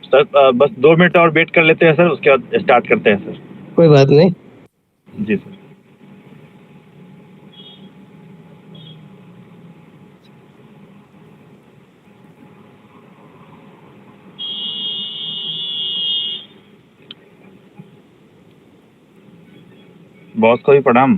Sir बस 2 minute और wait कर लेते हैं सर, उसके बाद स्टार्ट करते हैं सर। कोई बात नहीं। जी सर। बॉस को भी प्रणाम।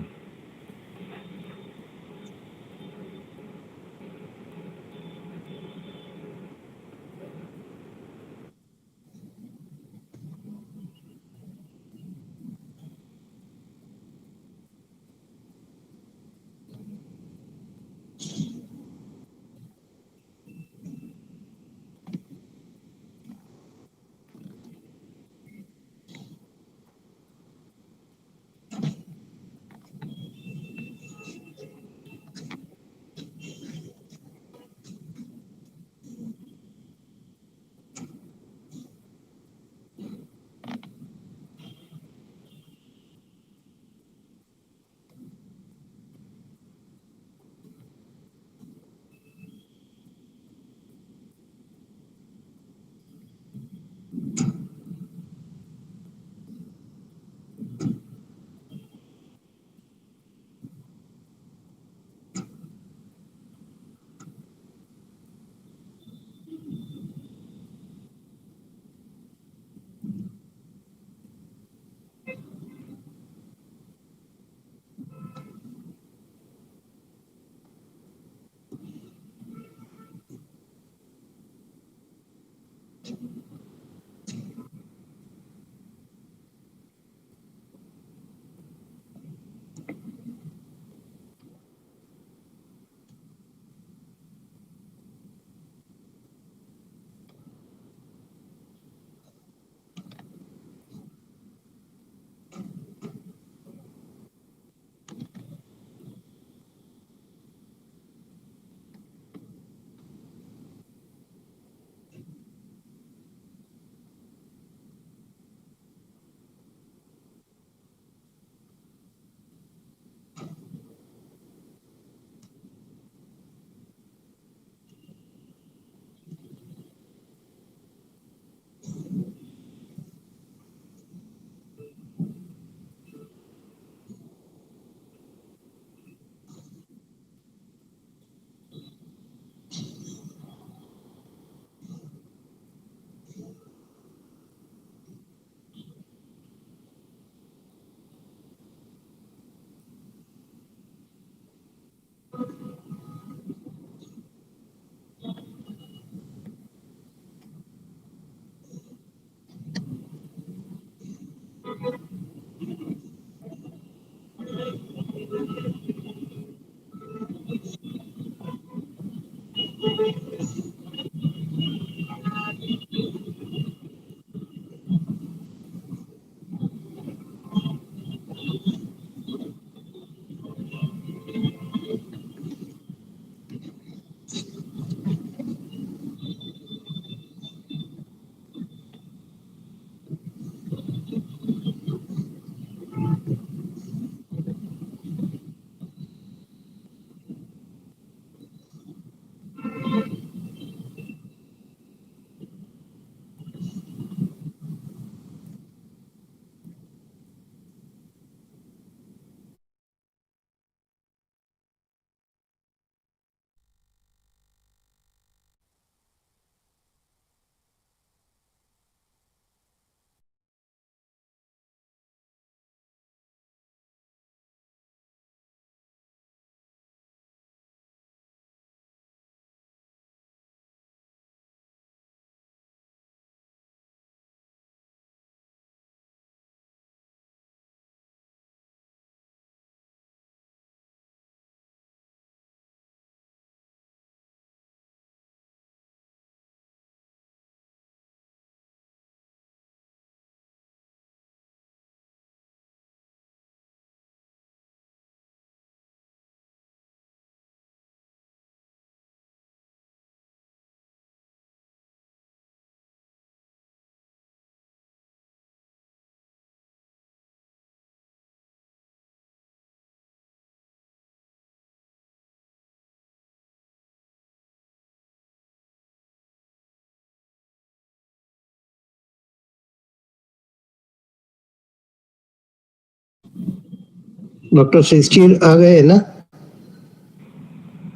डॉक्टर शिशिर आ गए ना?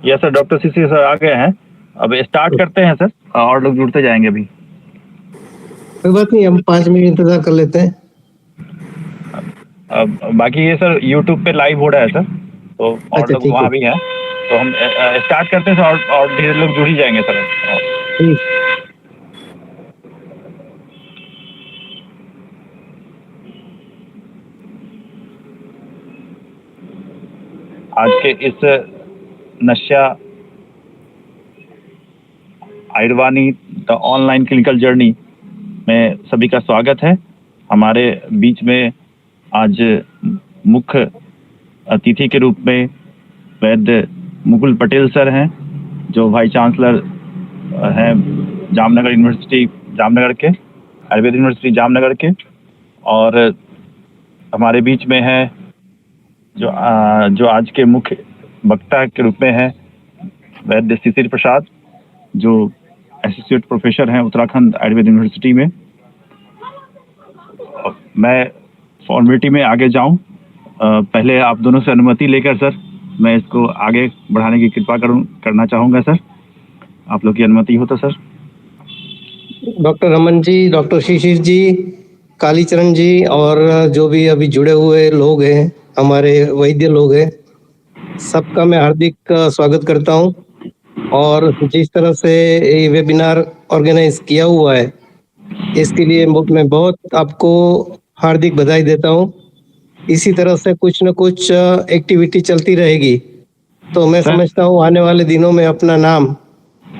यस सर, डॉक्टर शिशिर सर आ गए हैं। अब स्टार्ट करते हैं सर, और लोग जुड़ते जाएंगे अभी। कोई बात नहीं, हम 5 मिनट इंतजार कर लेते हैं। अब बाकी ये सर यूट्यूब पे लाइव हो रहा है सर, तो और अच्छा, लोग ठीक है। वहाँ भी हैं, तो हम स्टार्ट करते हैं सर, और धीरे लोग जुड़ ही जाएंगे सर। ठीक। आज के इस नशा आयुर्वाणी द ऑनलाइन क्लिनिकल जर्नी में सभी का स्वागत है। हमारे बीच में आज मुख्य अतिथि के रूप में वैद्य मुकुल पटेल सर हैं, जो वाइस चांसलर हैं जामनगर यूनिवर्सिटी जामनगर के, आयुर्वेद यूनिवर्सिटी जामनगर के। और हमारे बीच में है जो आज के मुख्य वक्ता के रूप में है वैद्य शिशिर प्रसाद, जो एसोसिएट प्रोफेसर हैं उत्तराखंड आयुर्वेद यूनिवर्सिटी में। मैं फॉर्मेलिटी में आगे जाऊं, पहले आप दोनों से अनुमति लेकर सर मैं इसको आगे बढ़ाने की कृपा करना चाहूँगा सर, आप लोग की अनुमति हो तो sir. Doctor Raman ji, doctor शिशिर जी, कालीचरण जी और जो भी अभी जुड़े हुए लोग हैं, हमारे वैद्य लोग हैं, सबका मैं हार्दिक स्वागत करता हूं। और जिस तरह से ये वेबिनार ऑर्गेनाइज किया हुआ है, इसके लिए मैं बहुत आपको हार्दिक बधाई देता हूं। इसी तरह से कुछ न कुछ एक्टिविटी चलती रहेगी, तो मैं समझता हूं आने वाले दिनों में अपना नाम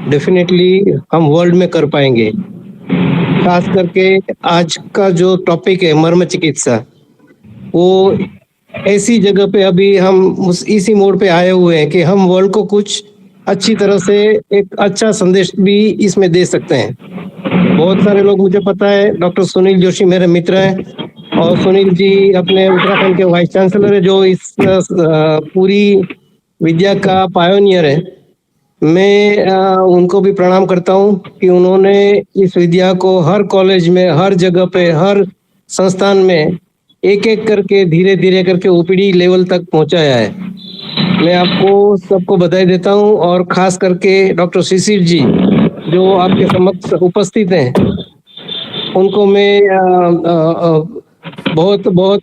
डेफिनेटली हम वर्ल्ड में कर पाएंगे। खास करके आज का जो टॉपिक है मर्म चिकित्सा, वो ऐसी जगह पे अभी हम इसी मोड़ पे आए हुए हैं कि हम वर्ल्ड को कुछ अच्छी तरह से एक अच्छा संदेश भी इसमें दे सकते हैं। बहुत सारे लोग, मुझे पता है, डॉक्टर सुनील जोशी मेरे मित्र हैं, और सुनील जी अपने उत्तराखंड के वाइस चांसलर है, जो इस पूरी विद्या का पायोनियर है। मैं उनको भी प्रणाम करता हूं कि उन्होंने इस विद्या को हर कॉलेज में, हर जगह पे, हर संस्थान में एक एक करके धीरे धीरे करके ओपीडी लेवल तक पहुंचाया है। मैं आपको सबको बधाई देता हूं, और खास करके डॉक्टर शिशिर जी जो आपके समक्ष उपस्थित हैं, उनको मैं बहुत बहुत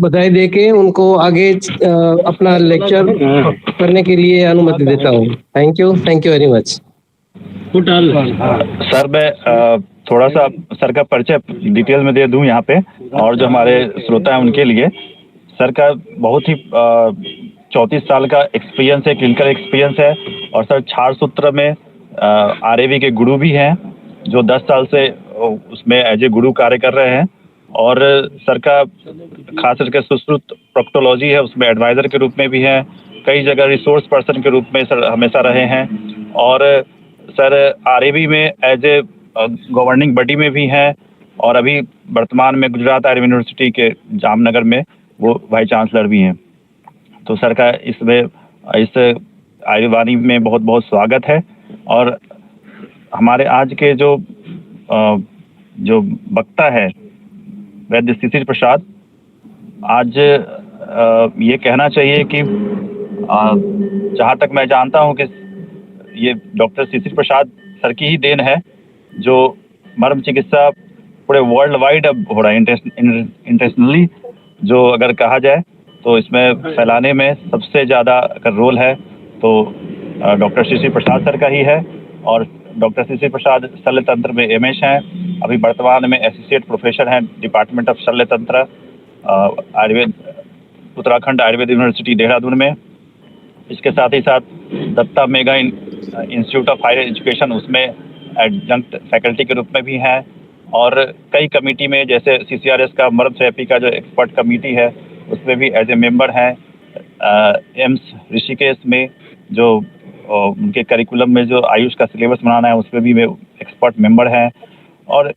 बधाई देके उनको आगे अपना लेक्चर करने के लिए अनुमति देता हूँ। Thank you very much. Sir मैं थोड़ा सा सर का परिचय डिटेल में दे दूं यहाँ पे, और जो हमारे श्रोता हैं उनके लिए। सर का बहुत ही 34 साल का एक्सपीरियंस है, क्लिनिकल एक्सपीरियंस है, और सर क्षार सूत्र में आरएवी के गुरु भी हैं, जो 10 साल से उसमें एज ए गुरु कार्य कर रहे हैं। और सर का खास करके सुश्रुत प्रोक्टोलॉजी है, उसमें एडवाइज़र के रूप में भी हैं, कई जगह रिसोर्स पर्सन के रूप में सर हमेशा रहे हैं। और सर आरएवी में एज ए गवर्निंग बॉडी में भी हैं, और अभी वर्तमान में गुजरात आयुर्वेद यूनिवर्सिटी के जामनगर में वो वाइस चांसलर भी हैं। तो सर का इसमें इस आयुर्वाणी में बहुत बहुत स्वागत है। और हमारे आज के जो वक्ता है वैद्य शिशिर प्रसाद, आज ये कहना चाहिए कि जहाँ तक मैं जानता हूँ कि ये डॉक्टर शिशिर प्रसाद सर की ही देन है, जो मर्म चिकित्सा पूरे वर्ल्ड वाइड अब हो रहा है, इंटरनेशनली जो अगर कहा जाए तो इसमें फैलाने में सबसे ज़्यादा अगर रोल है तो डॉक्टर शिशिर प्रसाद सर का ही है। और डॉक्टर शिशिर प्रसाद शल्य तंत्र में एमएस हैं, अभी वर्तमान में एसोसिएट प्रोफेसर हैं डिपार्टमेंट ऑफ शल्य तंत्र आयुर्वेद उत्तराखंड आयुर्वेद यूनिवर्सिटी देहरादून में। इसके साथ ही साथ Datta Meghe institute of higher education, उसमें एडजंक्ट फैकल्टी के रूप में भी हैं। और कई कमेटी में, जैसे सीसीआरएस का मर्म थेरेपी का जो एक्सपर्ट कमेटी है, उसमें भी एज ए मेंबर हैं। एम्स ऋषिकेश में जो उनके करिकुलम में जो आयुष का सिलेबस बनाना है, उसमें भी वे एक्सपर्ट मेंबर हैं। और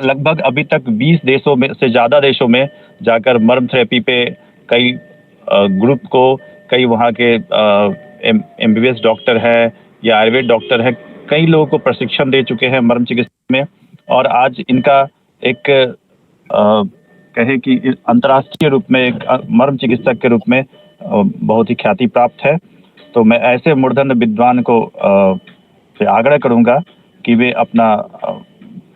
लगभग अभी तक 20 देशों में से ज़्यादा देशों में जाकर मर्म थेरेपी पे कई ग्रुप को, कई वहाँ के एमबीबीएस डॉक्टर हैं या आयुर्वेद डॉक्टर हैं, कई लोगों को प्रशिक्षण दे चुके हैं मर्म चिकित्सा में। और आज इनका एक कहे कि अंतर्राष्ट्रीय रूप में एक मर्म चिकित्सक के रूप में बहुत ही ख्याति प्राप्त है। तो मैं ऐसे मूर्धन्य विद्वान को से आग्रह करूंगा कि वे अपना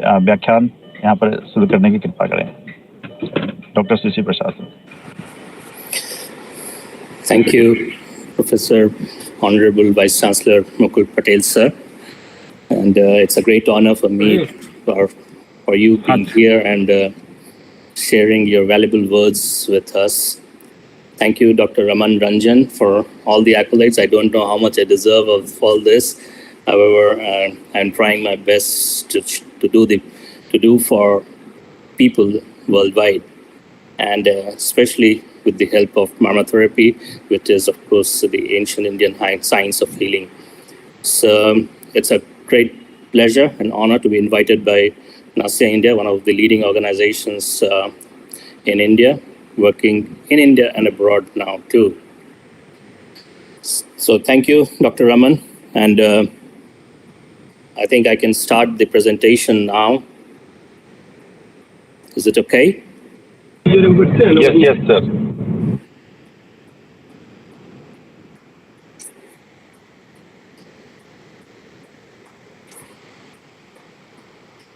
व्याख्यान यहाँ पर शुरू करने की कृपा करें। Doctor Shishir Prasad. Thank you, Professor Honorable Vice Chancellor Mukul Patel, sir. And it's a great honor for me, for you being here and sharing your valuable words with us. Thank you, Dr. Raman Ranjan, for all the accolades. I don't know how much I deserve of all this. However, I'm trying my best to do for people worldwide, and especially with the help of Marma therapy, which is, of course, the ancient Indian science of healing. So it's a great pleasure and honor to be invited by NASIA India, one of the leading organizations in India, working in India and abroad now too. So thank you, Dr. Raman, and I think I can start the presentation now. Is it okay? Yes, sir.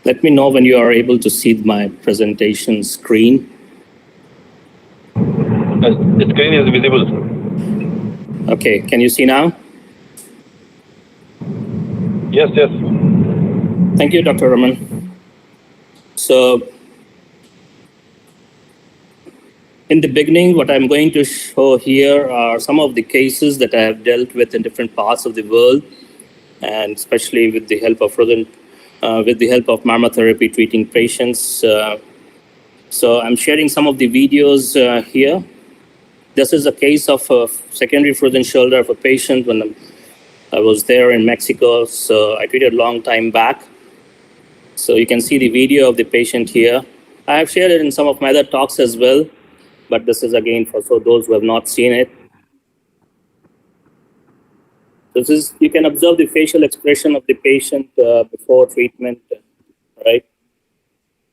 Let me know when you are able to see my presentation screen. The screen is visible, sir. Okay, can you see now? Yes. Thank you, Dr. Raman. So, in the beginning, what I'm going to show here are some of the cases that I have dealt with in different parts of the world, and especially with the help of Marma therapy treating patients. So I'm sharing some of the videos here. This is a case of a secondary frozen shoulder of a patient when I was there in Mexico. So I treated a long time back. So you can see the video of the patient here. I have shared it in some of my other talks as well, but this is again for those who have not seen it. This is, you can observe the facial expression of the patient before treatment, right?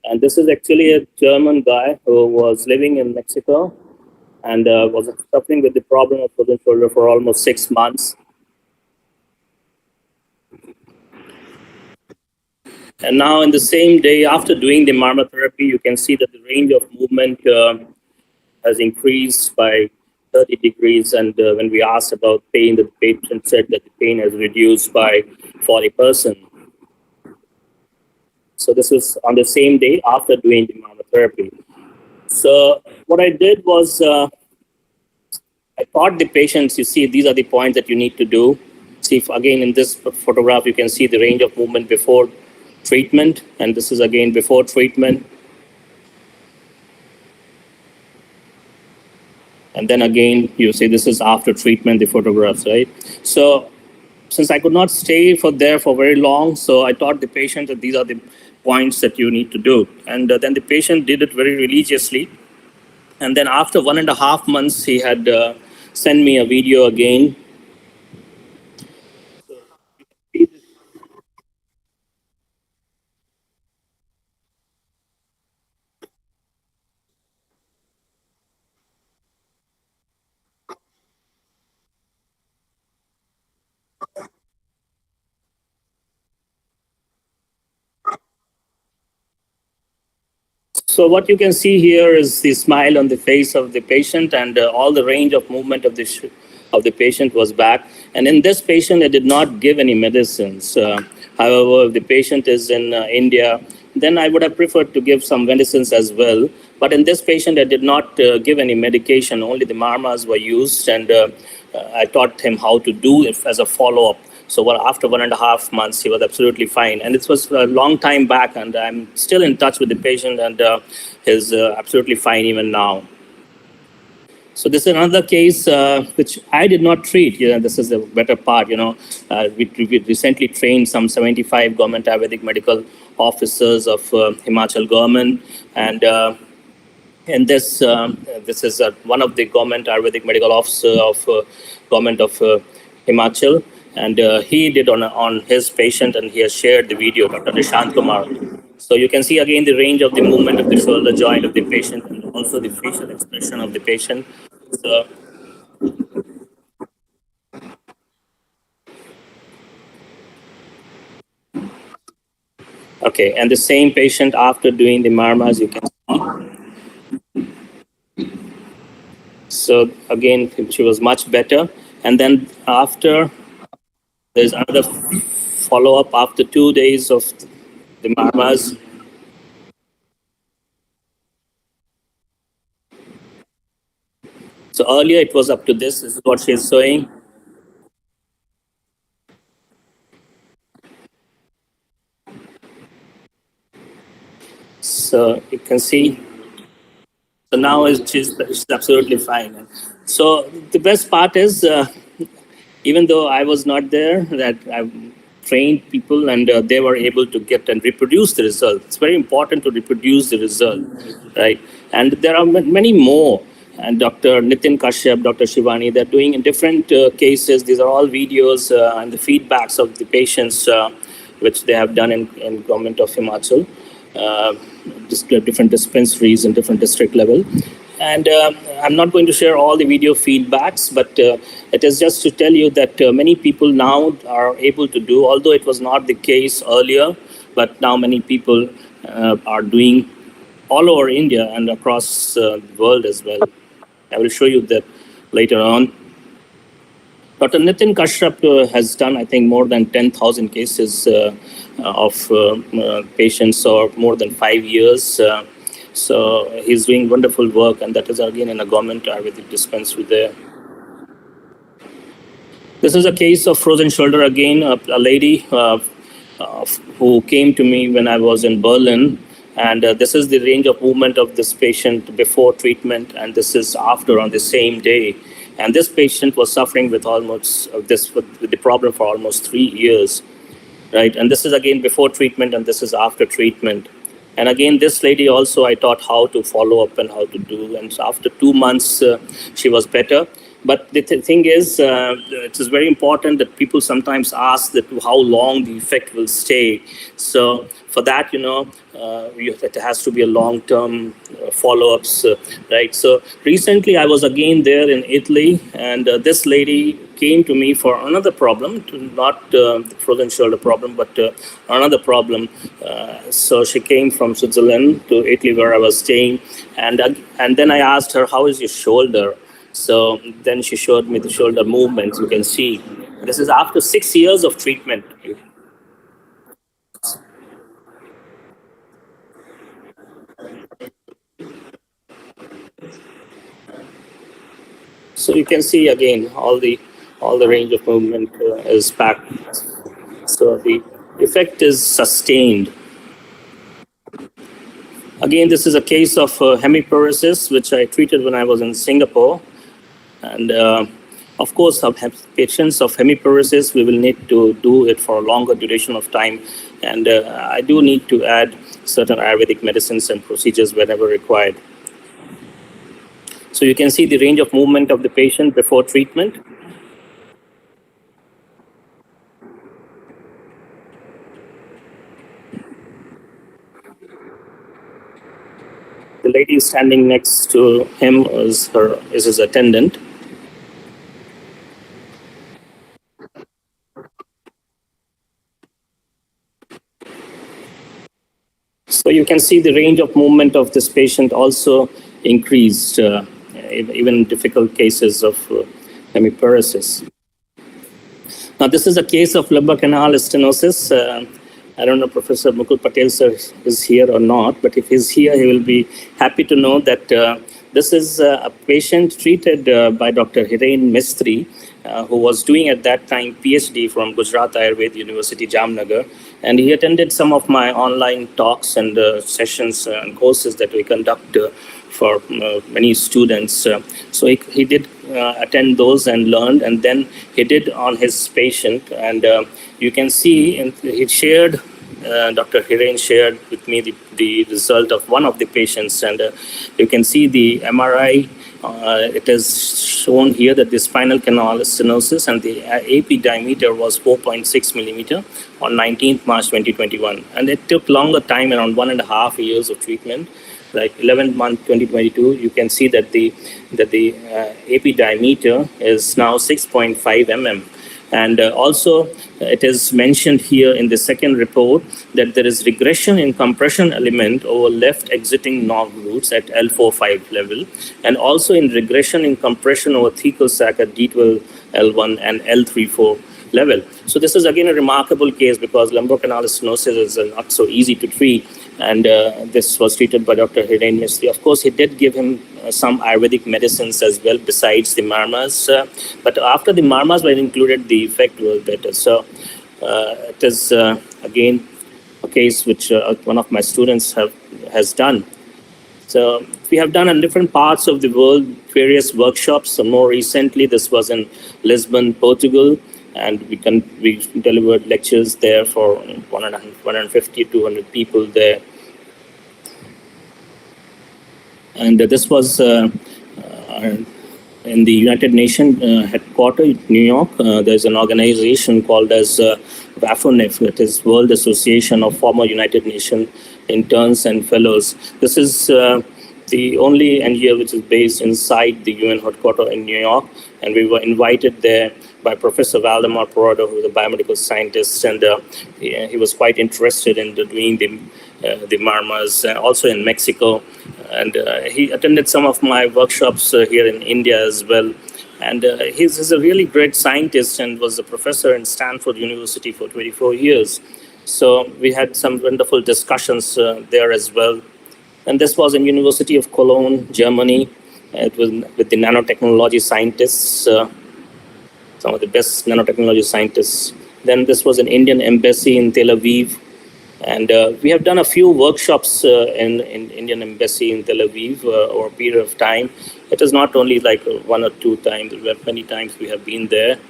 And this is actually a German guy who was living in Mexico and was suffering with the problem of frozen shoulder for almost 6 months. And now in the same day, after doing the Marma therapy, you can see that the range of movement has increased by 30 degrees. And when we asked about pain, the patient said that the pain has reduced by 40%. So this was on the same day after doing the Marma therapy. So what I did was I taught the patients, you see, these are the points that you need to do. See, if, again, in this photograph, you can see the range of movement before treatment. And this is again before treatment. And then again, you see this is after treatment, the photographs, right? So since I could not stay for very long, so I taught the patient that these are the points that you need to do. And then the patient did it very religiously. And then after 1.5 months, he had sent me a video again. So what you can see here is the smile on the face of the patient, and all the range of movement of the patient was back. And in this patient, I did not give any medicines. However, if the patient is in India, then I would have preferred to give some medicines as well. But in this patient, I did not give any medication. Only the marmas were used, and I taught him how to do it as a follow-up. So after 1.5 months, he was absolutely fine. And it was a long time back, and I'm still in touch with the patient, and he's absolutely fine even now. So this is another case which I did not treat. This is the better part. We recently trained some 75 government Ayurvedic medical officers of Himachal government, and this is one of the government Ayurvedic medical officer of government of Himachal. And he did on his patient, and he has shared the video, Dr. Nishant Kumar. So you can see again the range of the movement of the shoulder joint of the patient, and also the facial expression of the patient. So, okay, and the same patient after doing the Marmas, you can see. So again, she was much better. And then after, there's another follow-up after 2 days of the Marmas. So earlier it was up to this. This is what she's showing. So you can see. So now she's absolutely fine. So the best part is, even though I was not there, that I trained people and they were able to get and reproduce the result. It's very important to reproduce the result, right? And there are many more. And Dr. Nitin Kashyap, Dr. Shivani, they're doing in different cases. These are all videos and the feedbacks of the patients, which they have done in government of Himachal, different dispensaries and different district level. And I'm not going to share all the video feedbacks, but it is just to tell you that many people now are able to do, although it was not the case earlier, but now many people are doing all over India and across the world as well. I will show you that later on. Dr. Nitin Kashyap has done, I think, more than 10,000 cases of patients or more than 5 years. So he's doing wonderful work, and that is again in a government Ayurvedic dispensary there. This is a case of frozen shoulder again, a lady who came to me when I was in Berlin. And this is the range of movement of this patient before treatment, and this is after on the same day. And this patient was suffering with almost with the problem for almost 3 years, right? And this is again before treatment, and this is after treatment. And again, this lady also, I taught how to follow up and how to do. And so after 2 months, she was better. But the thing is, it is very important that people sometimes ask that how long the effect will stay. So for that, it has to be a long-term follow-ups, right? So recently, I was again there in Italy, and this lady came to me for another problem, not the frozen shoulder problem, but another problem. So she came from Switzerland to Italy, where I was staying, and then I asked her, "How is your shoulder?" So then she showed me the shoulder movements. You can see this is after 6 years of treatment. So you can see again all the range of movement is back. So the effect is sustained. Again, this is a case of hemiparesis, which I treated when I was in Singapore. And of course, patients of hemiparesis, we will need to do it for a longer duration of time. And I do need to add certain Ayurvedic medicines and procedures whenever required. So you can see the range of movement of the patient before treatment. The lady standing next to him is his attendant. So you can see the range of movement of this patient also increased, even in difficult cases of hemiparesis. Now, this is a case of lumbar canal stenosis. I don't know, Professor Mukul Patel sir is here or not, but if he's here, he will be happy to know that this is a patient treated by Dr. Hiren Mistry, who was doing at that time PhD from Gujarat Ayurveda University, Jamnagar. And he attended some of my online talks and sessions and courses that we conduct for many students. So he did attend those and learned, and then he did on his patient. And you can see, and he shared, Dr. Hiren shared with me the result of one of the patients. And you can see the MRI. It is shown here that the spinal canal stenosis and the AP diameter was 4.6 millimeter on 19th March 2021. And it took longer time, around 1.5 years of treatment. like 11th month 2022, you can see that the AP diameter is now 6.5 mm. And also, it is mentioned here in the second report that there is regression in compression element over left exiting knob roots at L45 level, and also in regression in compression over thecal sac at D12 L1 and L34 level. So this is again a remarkable case because lumbar-canal stenosis is not so easy to treat, and this was treated by Dr. Hiranyasri. Of course, he did give him some Ayurvedic medicines as well besides the marmas, but after the marmas were included, the effect was better. So it is again a case which one of my students has done. So we have done in different parts of the world various workshops. So more recently, this was in Lisbon, Portugal, and we delivered lectures there for 150, 200 people there. And this was in the United Nations headquarters, New York. There's an organization called as WAFONEF, that is World Association of Former United Nations Interns and Fellows. This is the only NGO which is based inside the UN headquarters in New York, and we were invited there by Professor Valdemar Parado, who is a biomedical scientist, and he was quite interested in doing the marmas, also in Mexico. And he attended some of my workshops here in India as well. And he's a really great scientist and was a professor in Stanford University for 24 years. So we had some wonderful discussions there as well. And this was in University of Cologne, Germany. It was with the nanotechnology scientists, some of the best nanotechnology scientists. Then this was an Indian embassy in Tel Aviv. And we have done a few workshops in Indian embassy in Tel Aviv over a period of time. It is not only like one or two times, many times we have been there.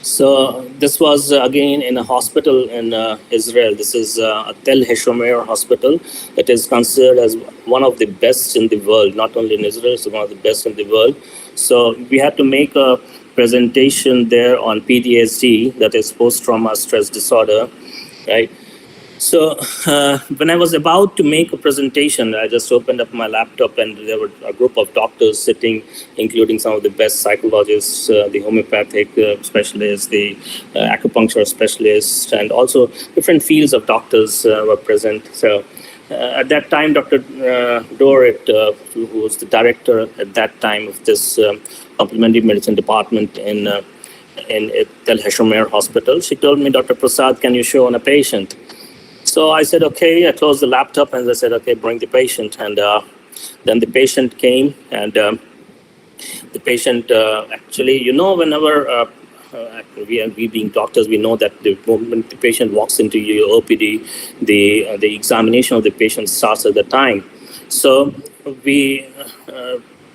So this was again in a hospital in Israel. This is Tel Hashomer Hospital. It is considered as one of the best in the world, not only in Israel, it's one of the best in the world. So we had to make a presentation there on PTSD, that is post-trauma stress disorder, right? So when I was about to make a presentation, I just opened up my laptop and there were a group of doctors sitting, including some of the best psychologists, the homeopathic specialists, the acupuncture specialists, and also different fields of doctors were present. So at that time, Dr. Dorit, who was the director at that time of this complementary medicine department in Tel Hashomer Hospital, she told me, Dr. Prasad, can you show on a patient? So I said, okay. I closed the laptop and I said, okay, bring the patient. And then the patient came, and the patient actually, whenever we being doctors, we know that the moment the patient walks into your OPD, the examination of the patient starts at the time. So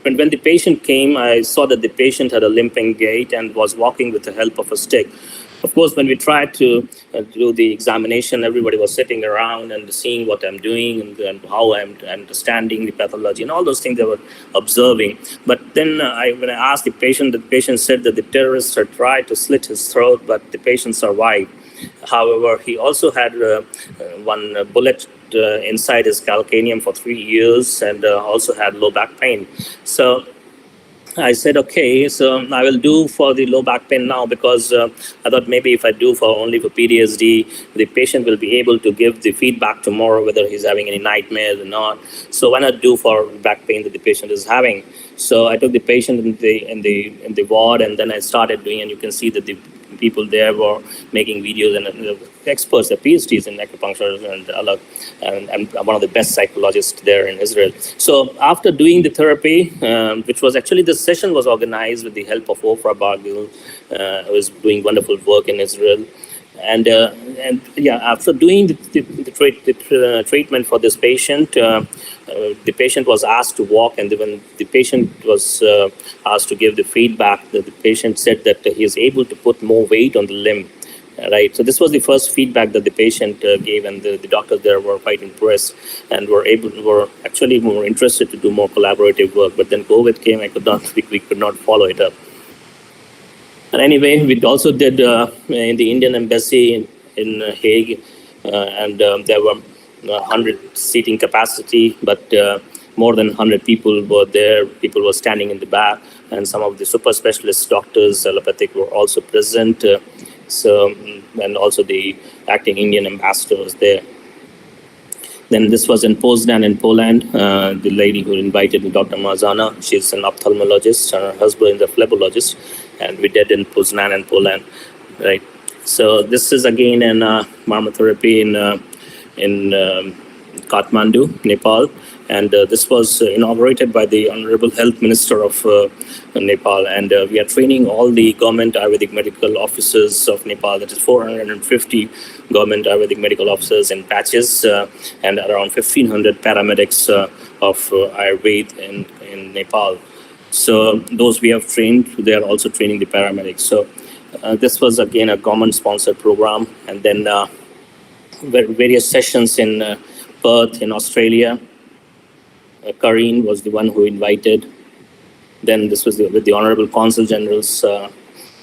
when the patient came, I saw that the patient had a limping gait and was walking with the help of a stick. Of course, when we tried to do the examination, everybody was sitting around and seeing what I'm doing and how I'm understanding the pathology and all those things they were observing. But then when I asked the patient said that the terrorists had tried to slit his throat, but the patient survived. However, he also had one bullet inside his calcaneum for 3 years and also had low back pain. So I said, okay, so I will do for the low back pain now, because I thought maybe if I do only for PTSD, the patient will be able to give the feedback tomorrow whether he's having any nightmares or not. So why not do for back pain that the patient is having? So I took the patient in the ward, and then I started doing, and you can see that the people there were making videos, and experts, the PhDs in acupuncture, and I'm one of the best psychologists there in Israel. So after doing the therapy, which was actually, this session was organized with the help of Ofra Bargil, who is doing wonderful work in Israel. And after doing the treatment for this patient, the patient was asked to walk, and when the patient was asked to give the feedback, the patient said that he is able to put more weight on the limb. Right. So this was the first feedback that the patient gave, and the doctors there were quite impressed and were actually more interested to do more collaborative work. But then COVID came, we could not follow it up. And anyway, we also did in the Indian embassy in Hague, and there were 100 seating capacity, but more than 100 people were there. People were standing in the back, and some of the super specialist doctors, allopathic, were also present. And also the acting Indian ambassador was there. Then this was in Poznan in Poland. The lady who invited me, Dr. Mazana, she's an ophthalmologist, and her husband is a phlebologist, and we did in Poznan in Poland, right? So this is again in Marma therapy in Kathmandu, Nepal, and this was inaugurated by the Honorable Health Minister of Nepal, and we are training all the government Ayurvedic medical officers of Nepal. That is 450 government Ayurvedic medical officers in patches, and around 1,500 paramedics of Ayurveda in Nepal. So those we have trained, they are also training the paramedics. So this was again a government-sponsored program, and then various sessions in Perth in Australia. Kareen was the one who invited. Then this was with the Honorable Consul Generals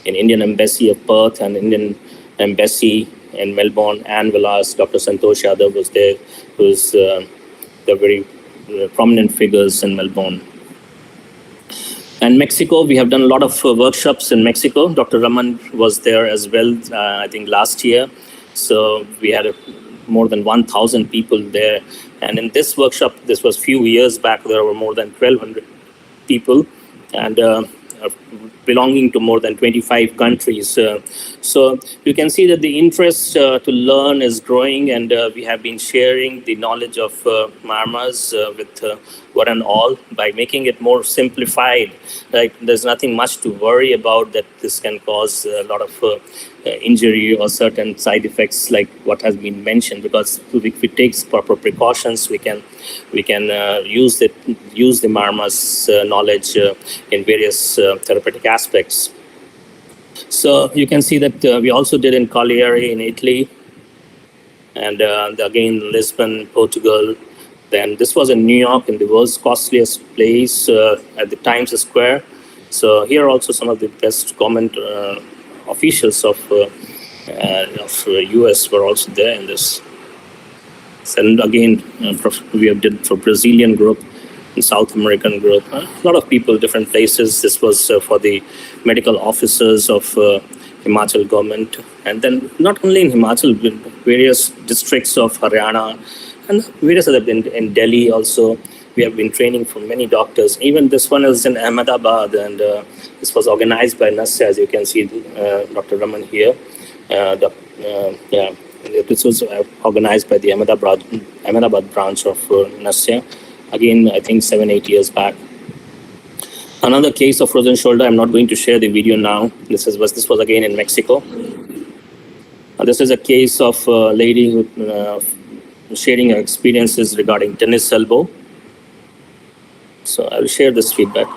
in Indian Embassy of Perth and Indian Embassy in Melbourne. Anne Vilas, Dr. Santosh Yadav was there, who's the very prominent figures in Melbourne. And Mexico, we have done a lot of workshops in Mexico. Dr. Raman was there as well, I think last year. So we had more than 1,000 people there. And in this workshop, this was a few years back, there were more than 1,200 people, and belonging to more than 25 countries. So you can see that the interest to learn is growing, and we have been sharing the knowledge of Marmas with one and all by making it more simplified. Like, there's nothing much to worry about that this can cause a lot of injury or certain side effects like what has been mentioned, because if we take proper precautions, we can use the Marma's knowledge in various therapeutic aspects. So you can see that we also did in Cagliari in Italy, and again Lisbon, Portugal. Then this was in New York, in the world's costliest place at the Times Square. So here also some of the best government officials of US were also there in this. And again, we have did for Brazilian group, and South American group, a lot of people, different places. This was for the medical officers of Himachal government, and then not only in Himachal, various districts of Haryana, and various other in Delhi also. We have been training for many doctors. Even this one is in Ahmedabad, and this was organized by NASYA, as you can see, Dr. Raman here. This was organized by the Ahmedabad branch of NASYA. Again, I think 7-8 years back. Another case of frozen shoulder. I'm not going to share the video now. This was again in Mexico. This is a case of a lady who sharing her experiences regarding tennis elbow. So I will share this feedback.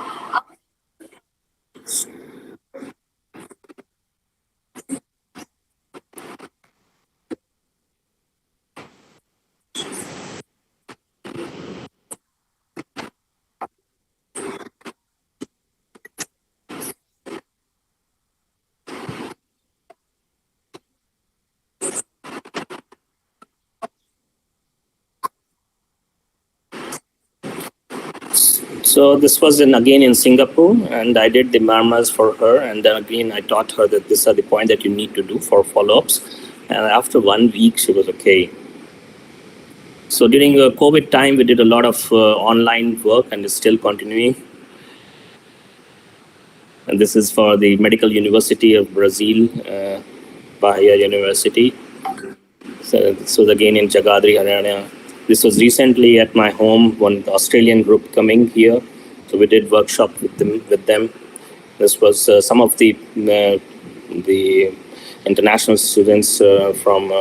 So this was again in Singapore, and I did the Marmas for her, and then again I taught her that these are the points that you need to do for follow-ups. And after 1 week, she was okay. So during COVID time, we did a lot of online work, and it's still continuing. And this is for the Medical University of Brazil, Bahia University. So again in Jagadri, Haryana. This was recently at my home, one Australian group coming here. So we did workshop with them. This was some of the international students from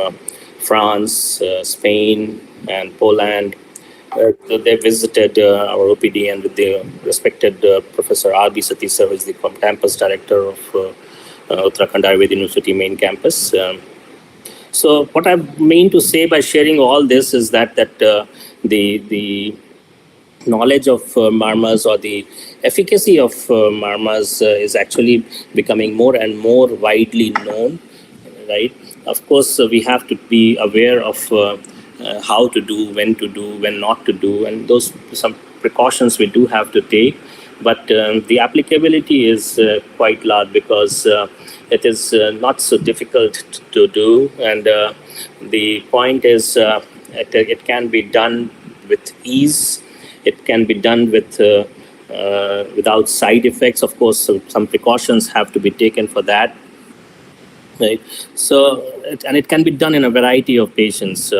France, Spain, and Poland. They visited our OPD, and with the respected Professor R.B. Satish Sir, who is the campus director of Uttarakhand Ayurveda University main campus. So what I mean to say by sharing all this is that the knowledge of Marmas, or the efficacy of Marmas, is actually becoming more and more widely known, right? Of course, we have to be aware of how to do, when not to do, and those some precautions we do have to take. But the applicability is quite large because it is not so difficult to do, and the point is it can be done with ease. It can be done without side effects. Of course, some precautions have to be taken for that. Right. So, and it can be done in a variety of patients.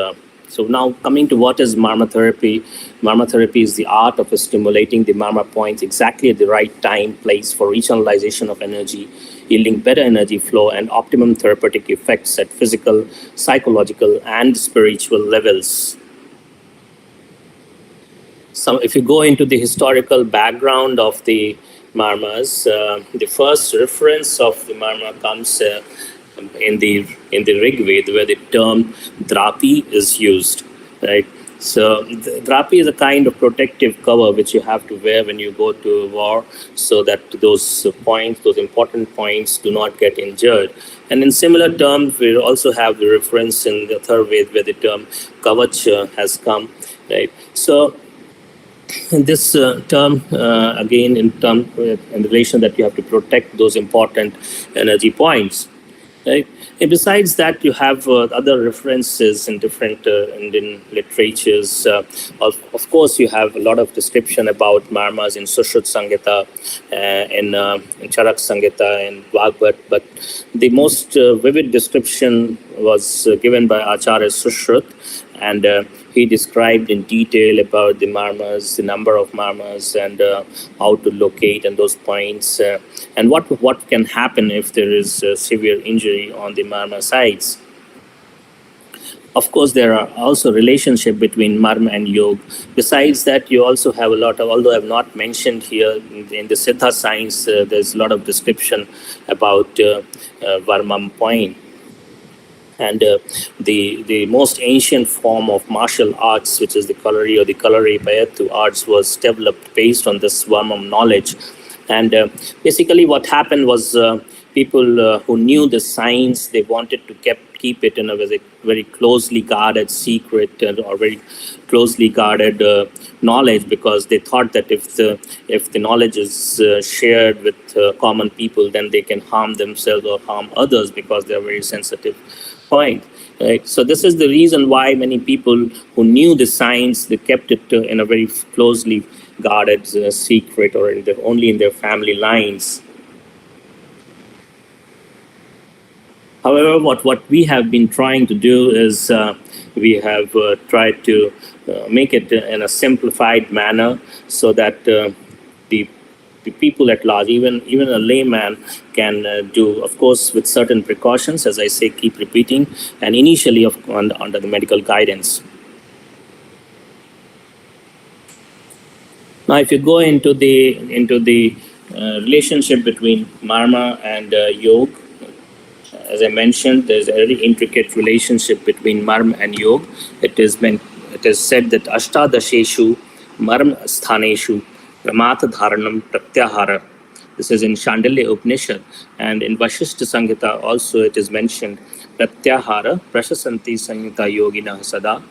So now coming to what is marma therapy. Marma therapy is the art of stimulating the marma points exactly at the right time, place for rechannelization of energy, yielding better energy flow and optimum therapeutic effects at physical, psychological, and spiritual levels. So if you go into the historical background of the marmas, the first reference of the marma comes in the Rig Veda, where the term drapi is used, right? So drapi is a kind of protective cover which you have to wear when you go to war, so that those points, those important points, do not get injured. And in similar terms, we also have the reference in the Atharvaveda where the term kavach has come, right? So this term again in relation that you have to protect those important energy points, right? And besides that, you have other references in different Indian literatures. Of course, you have a lot of description about marmas in Sushrut Samhita, in Charak Samhita, and Bhagavad, but the most vivid description was given by Acharya Sushrut, and he described in detail about the marmas, the number of marmas, and how to locate and those points, and what can happen if there is severe injury on the marma sites. Of course, there are also relationship between marma and yoga. Besides that, you also have a lot of, although I have not mentioned here, in the Siddha science, there's a lot of description about Varmam point. And the most ancient form of martial arts, which is the Kalari or the Kalari Payattu arts, was developed based on this Varmam knowledge. And basically what happened was people who knew the science, they wanted to keep it in a very closely guarded secret, or very closely guarded knowledge, because they thought that if the knowledge is shared with common people, then they can harm themselves or harm others, because they are very sensitive point. Right? So this is the reason why many people who knew the science, they kept it in a very closely guarded secret, or only in their family lines. However, what we have been trying to do is we have tried to make it in a simplified manner, so that the people at large, even a layman, can do, of course, with certain precautions, as I say, keep repeating, and initially under the medical guidance. Now, if you go into the relationship between marma and yoga, as I mentioned, there's a very intricate relationship between marma and yoga. It is said that ashtadasheshu marma sthaneshu Pramata Dharanam Pratyahara. This is in Shandilya Upanishad, and in Vashishta Samhita also it is mentioned Pratyahara Prashasanti Samhita Yogina Sada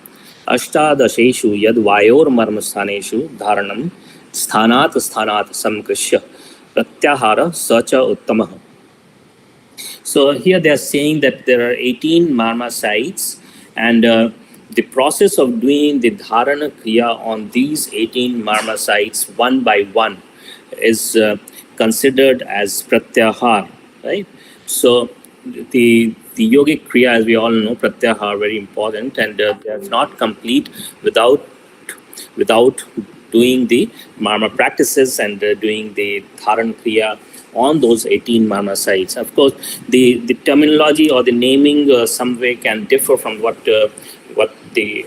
Ashtadasheshu Yad Vayor Marmasthaneshu Dharanam Sthanat Samkrishya Pratyahara Sacha Uttamaha. So here they are saying that there are 18 marma sites, and the process of doing the dharana kriya on these 18 marma sites one by one is considered as pratyahar, right? So the yogic kriya, as we all know, pratyahar, very important, and they are not complete without doing the marma practices and doing the dharana kriya on those 18 marma sites. Of course, the terminology or the naming some way can differ from what they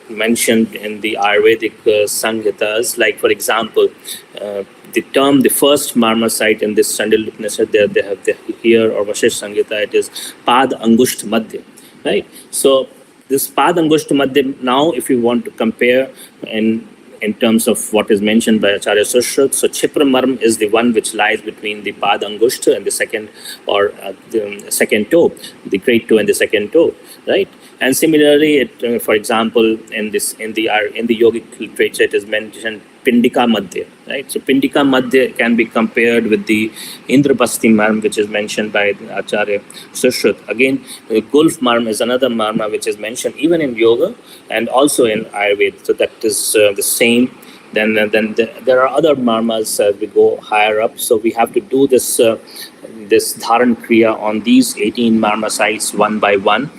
mentioned in the Ayurvedic Samhitas. Like, for example, the first marma site in this Shandilya Upanishad, they have here, or Vashish Samhita, it is Pad Angusht Madhya, right? So this Pad Angusht Madhya, now if you want to compare, and in terms of what is mentioned by Acharya Sushruta. So Chipra Marm is the one which lies between the Pad Angushta and the second, or the second toe, the great toe and the second toe, right? And similarly, for example, in the yogic literature, it is mentioned Pindika Madhya, right? So Pindika Madhya can be compared with the Indrapasti Marm, which is mentioned by Acharya Sushruta. Again, the Gulf Marm is another Marma which is mentioned even in yoga and also in Ayurveda. So that is the same. Then there are other marmas as we go higher up. So we have to do this this dharan kriya on these 18 marma sites one by one.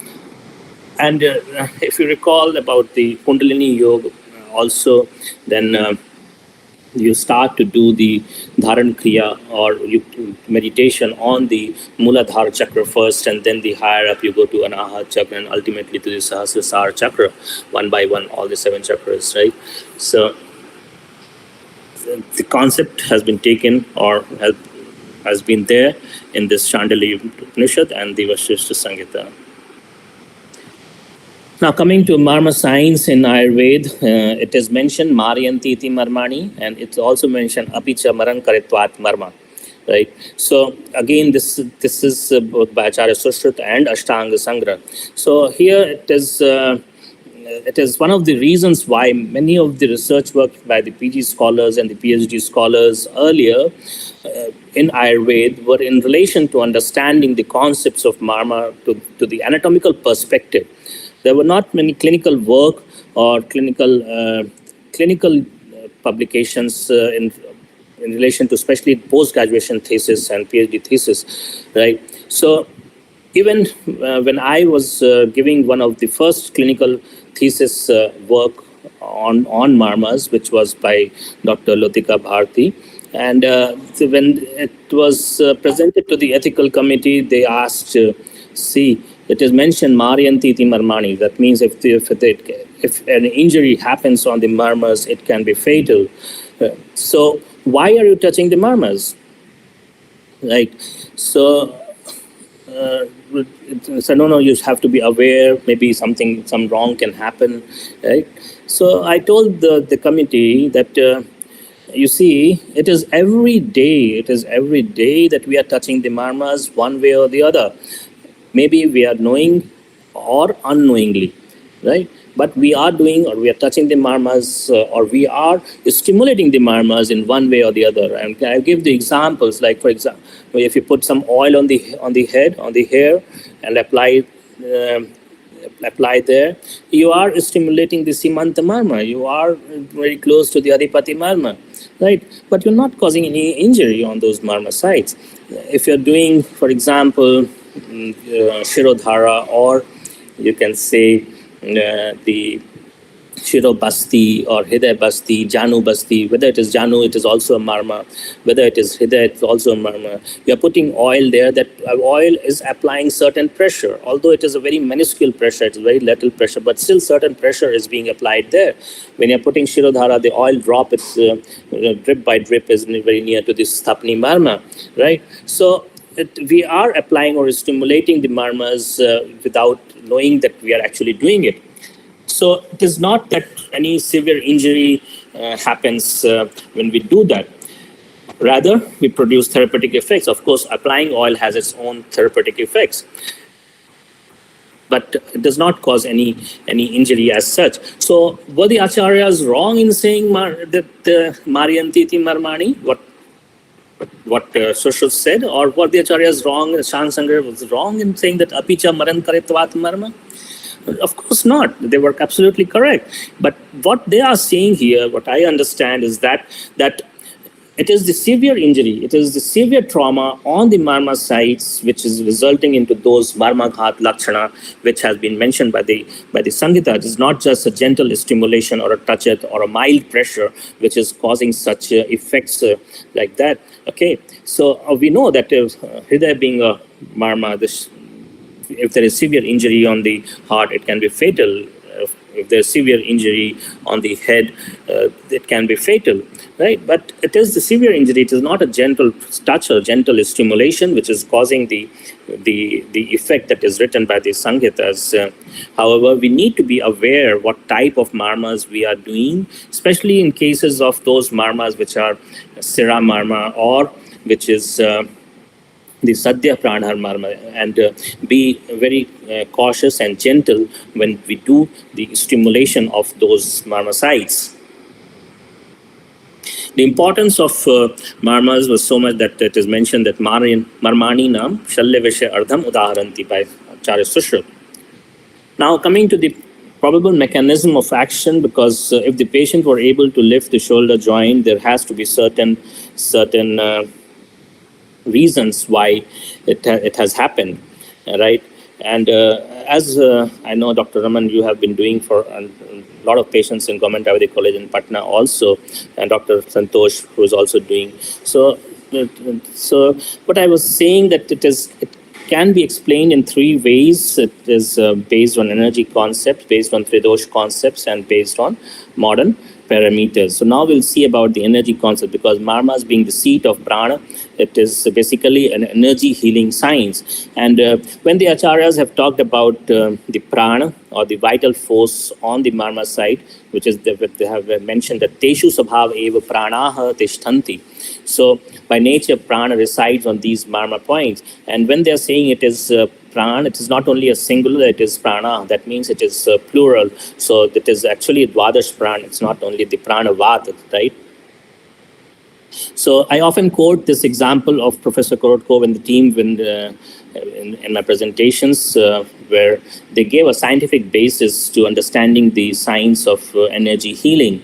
And if you recall about the Kundalini Yoga also, then you start to do the Dharan Kriya or meditation on the Muladhara Chakra first, and then the higher up you go to Anahat Chakra and ultimately to the Sahasrasara Chakra, one by one, all the 7 chakras, right? So the concept has been taken or has been there in this Chandali Upanishad and the Vasishtha Samhita. Now, coming to Marma science in Ayurveda, it is mentioned Maryanti iti Marmani, and it's also mentioned Apicha Maran Karitvat Marma, right? So again, this is both by Acharya Sushruta and Ashtanga Sangra. So here it is one of the reasons why many of the research work by the PG scholars and the PhD scholars earlier in Ayurveda were in relation to understanding the concepts of Marma to the anatomical perspective. There were not many clinical work or clinical publications in relation to especially post-graduation thesis and PhD thesis, right? So even when I was giving one of the first clinical thesis work on Marmas, which was by Dr. Latika Bharti, and when it was presented to the ethical committee, they asked, see, it is mentioned Maryanti iti Marmani. That means if an injury happens on the Marmas, it can be fatal. So why are you touching the Marmas? Right? So, no, you have to be aware, maybe some wrong can happen, right? So I told the committee that, you see, it is every day that we are touching the Marmas one way or the other. Maybe we are knowing or unknowingly, right? But we are doing, or we are touching the Marmas, or we are stimulating the Marmas in one way or the other. And I give the examples, like for example, if you put some oil on the head, on the hair, and apply there, you are stimulating the Simanta Marma. You are very close to the Adipati Marma, right? But you're not causing any injury on those Marma sites. If you're doing, for example, Shirodhara, or you can say the Shiro Basti or Hriday Basti, Janu Basti. Whether it is Janu, it is also a Marma. Whether it is Hriday, it's also a Marma. You are putting oil there. That oil is applying certain pressure. Although it is a very minuscule pressure, it's very little pressure, but still certain pressure is being applied there. When you're putting Shirodhara, the oil drop, it's drip by drip is very near to this Sthapni Marma, right? So we are applying or stimulating the Marmas without knowing that we are actually doing it. So it is not that any severe injury happens when we do that. Rather, we produce therapeutic effects. Of course, applying oil has its own therapeutic effects, but it does not cause any injury as such. So were the acharyas wrong in saying that Maryanti iti Marmani, what Sushruta said, or were the acharyas wrong, Ashtanga Sangra was wrong in saying that Apicha Maran Karitvat Marma? Of course not. They were absolutely correct. But what they are saying here, what I understand, is that it is the severe injury, it is the severe trauma on the Marma sites which is resulting into those Marma Ghat Lakshana, which has been mentioned by the Samhita. It is not just a gentle stimulation or a touch or a mild pressure which is causing such effects like that. Okay, so we know that Hriday being a Marma, if there is severe injury on the heart, it can be fatal. If there's severe injury on the head, it can be fatal. right? But it is the severe injury. It is not a gentle touch or gentle stimulation which is causing the effect that is written by the Samhitas. However, we need to be aware what type of marmas we are doing, especially in cases of those marmas which are Sira marma or which is the Sadhya Pranahar marma, and be very cautious and gentle when we do the stimulation of those marma sites. The importance of marmas was so much that it is mentioned that marmani nam shalya vishay ardham udaharanti by Acharya Shishir. Now coming to the probable mechanism of action, because if the patient were able to lift the shoulder joint, there has to be certain reasons why it has happened, right? And as I know, Dr. Raman, you have been doing for a lot of patients in Government Ayurvedic College in Patna also, and Dr. Santosh, who is also doing. So what I was saying that it can be explained in three ways. It is based on energy concepts, based on Tridosh concepts, and based on modern parameters. So now we'll see about the energy concept, because marmas being the seat of prana, it is basically an energy healing science. And when the acharyas have talked about the prana or the vital force on the marma side, which is they have mentioned that teshu sabhav eva pranaha tishtanti. So by nature, prana resides on these marma points. And when they are saying it is prana, it is not only a singular, it is prana. That means it is plural. So it is actually a dwadash prana. It's not only the prana vata, right? So I often quote this example of Professor Korotkov and the team in my presentations, where they gave a scientific basis to understanding the science of energy healing.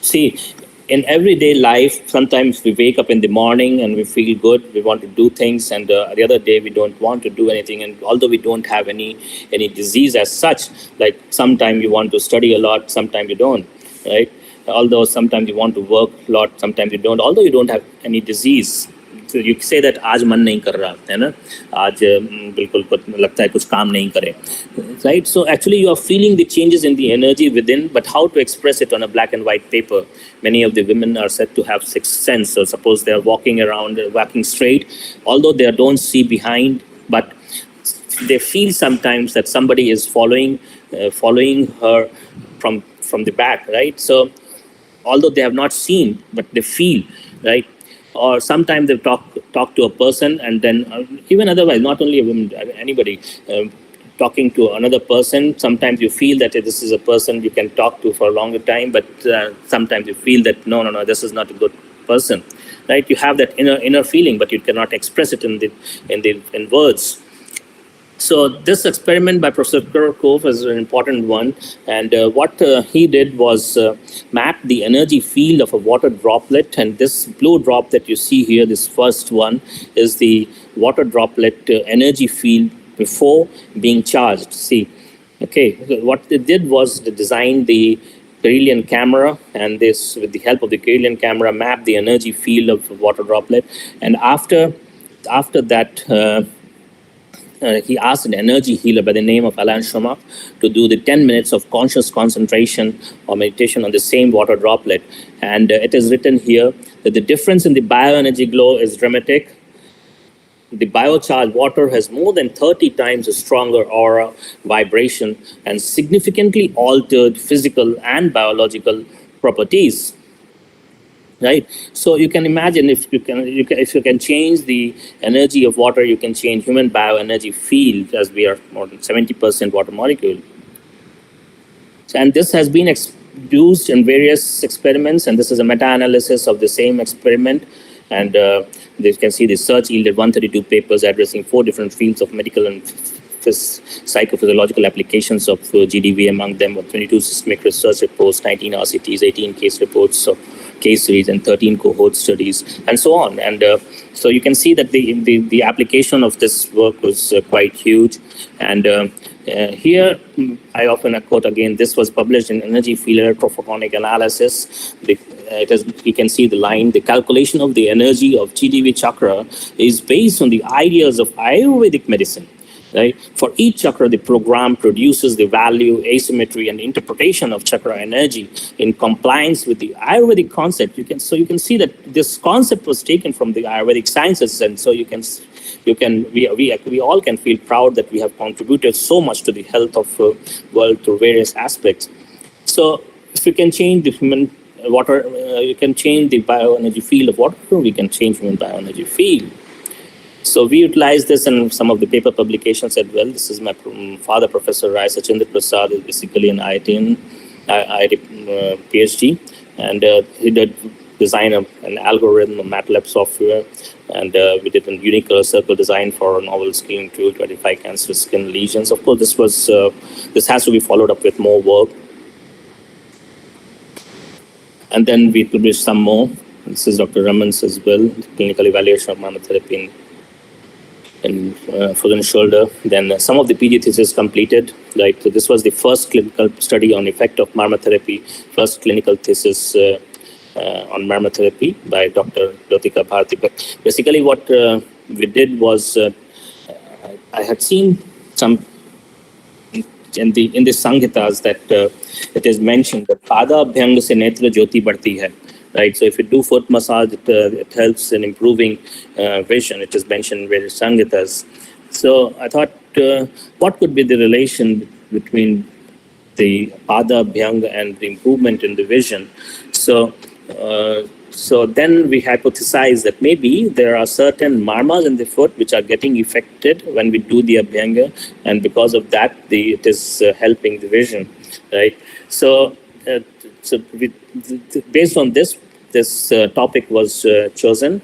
See, in everyday life, sometimes we wake up in the morning and we feel good, we want to do things, and the other day we don't want to do anything. And although we don't have any disease as such, like sometimes you want to study a lot, sometimes you don't, right? Although sometimes you want to work a lot, sometimes you don't, although you don't have any disease. So you say that आज मन नहीं कर रहा है ना, आज बिल्कुल लगता है कुछ काम नहीं करे, right? So actually you are feeling the changes in the energy within, but how to express it on a black and white paper? Many of the women are said to have sixth sense. So suppose they are walking around, walking straight, although they don't see behind, but they feel sometimes that somebody is following her from the back, right? So although they have not seen, but they feel, right? Or sometimes they talk to a person, and then even otherwise, not only a woman, anybody talking to another person, sometimes you feel that this is a person you can talk to for a longer time, but sometimes you feel that no, this is not a good person, right? You have that inner feeling, but you cannot express it in words. So this experiment by Professor Korotkov is an important one, and what he did was map the energy field of a water droplet, and this blue drop that you see here, this first one, is the water droplet energy field before being charged. See, okay, what they did was they designed the Carillion camera, and this, with the help of the Carillion camera, mapped the energy field of water droplet, and after that. He asked an energy healer by the name of Alain Schumacher to do the 10 minutes of conscious concentration or meditation on the same water droplet. And it is written here that the difference in the bioenergy glow is dramatic. The biocharged water has more than 30 times a stronger aura, vibration, and significantly altered physical and biological properties. Right, so you can imagine if you can change the energy of water, you can change human bioenergy field, as we are more than 70% water molecule. And this has been used in various experiments, and this is a meta-analysis of the same experiment. And you can see the research yielded 132 papers addressing 4 different fields of medical and psychophysiological applications of GDV, among them 22 systemic research reports, 19 RCTs, 18 case reports, so case series, and 13 cohort studies, and so on. And so you can see that the application of this work was quite huge. And here, I often quote again, this was published in Energy Field Electrophotonic Analysis. You can see the line, the calculation of the energy of GDV chakra is based on the ideas of Ayurvedic medicine. Right? For each chakra, the program produces the value, asymmetry, and interpretation of chakra energy in compliance with the Ayurvedic concept. You can see that this concept was taken from the Ayurvedic sciences, and so we all can feel proud that we have contributed so much to the health of world through various aspects. So if you can change the human water, you can change the bioenergy field of water. We can change human bioenergy field. So we utilize this in some of the paper publications as well. This is my father, Professor Rai Shishir Prasad, is basically an IIT PhD, and he did design an algorithm, a MATLAB software, and we did a unique circle design for a novel screening tool to identify cancer skin lesions. Of course, this has to be followed up with more work, and then we published some more. This is Dr. Raman's as well, clinical evaluation of mammoth and frozen shoulder. Then some of the PG thesis completed. Like, so this was the first clinical study on effect of Marma therapy, first clinical thesis on Marma therapy by Dr. Lotika Bharti. But basically what we did was, I had seen some in the Samhitas that it is mentioned that Pada Abhyang se netra jyoti badti hai. Right, so if you do foot massage, it helps in improving vision. It is mentioned in various Samhitas. So I thought, what could be the relation between the Pada Abhyang and the improvement in the vision? So then we hypothesized that maybe there are certain marmas in the foot which are getting affected when we do the Abhyanga, and because of that, it is helping the vision, right? So based on this topic was chosen,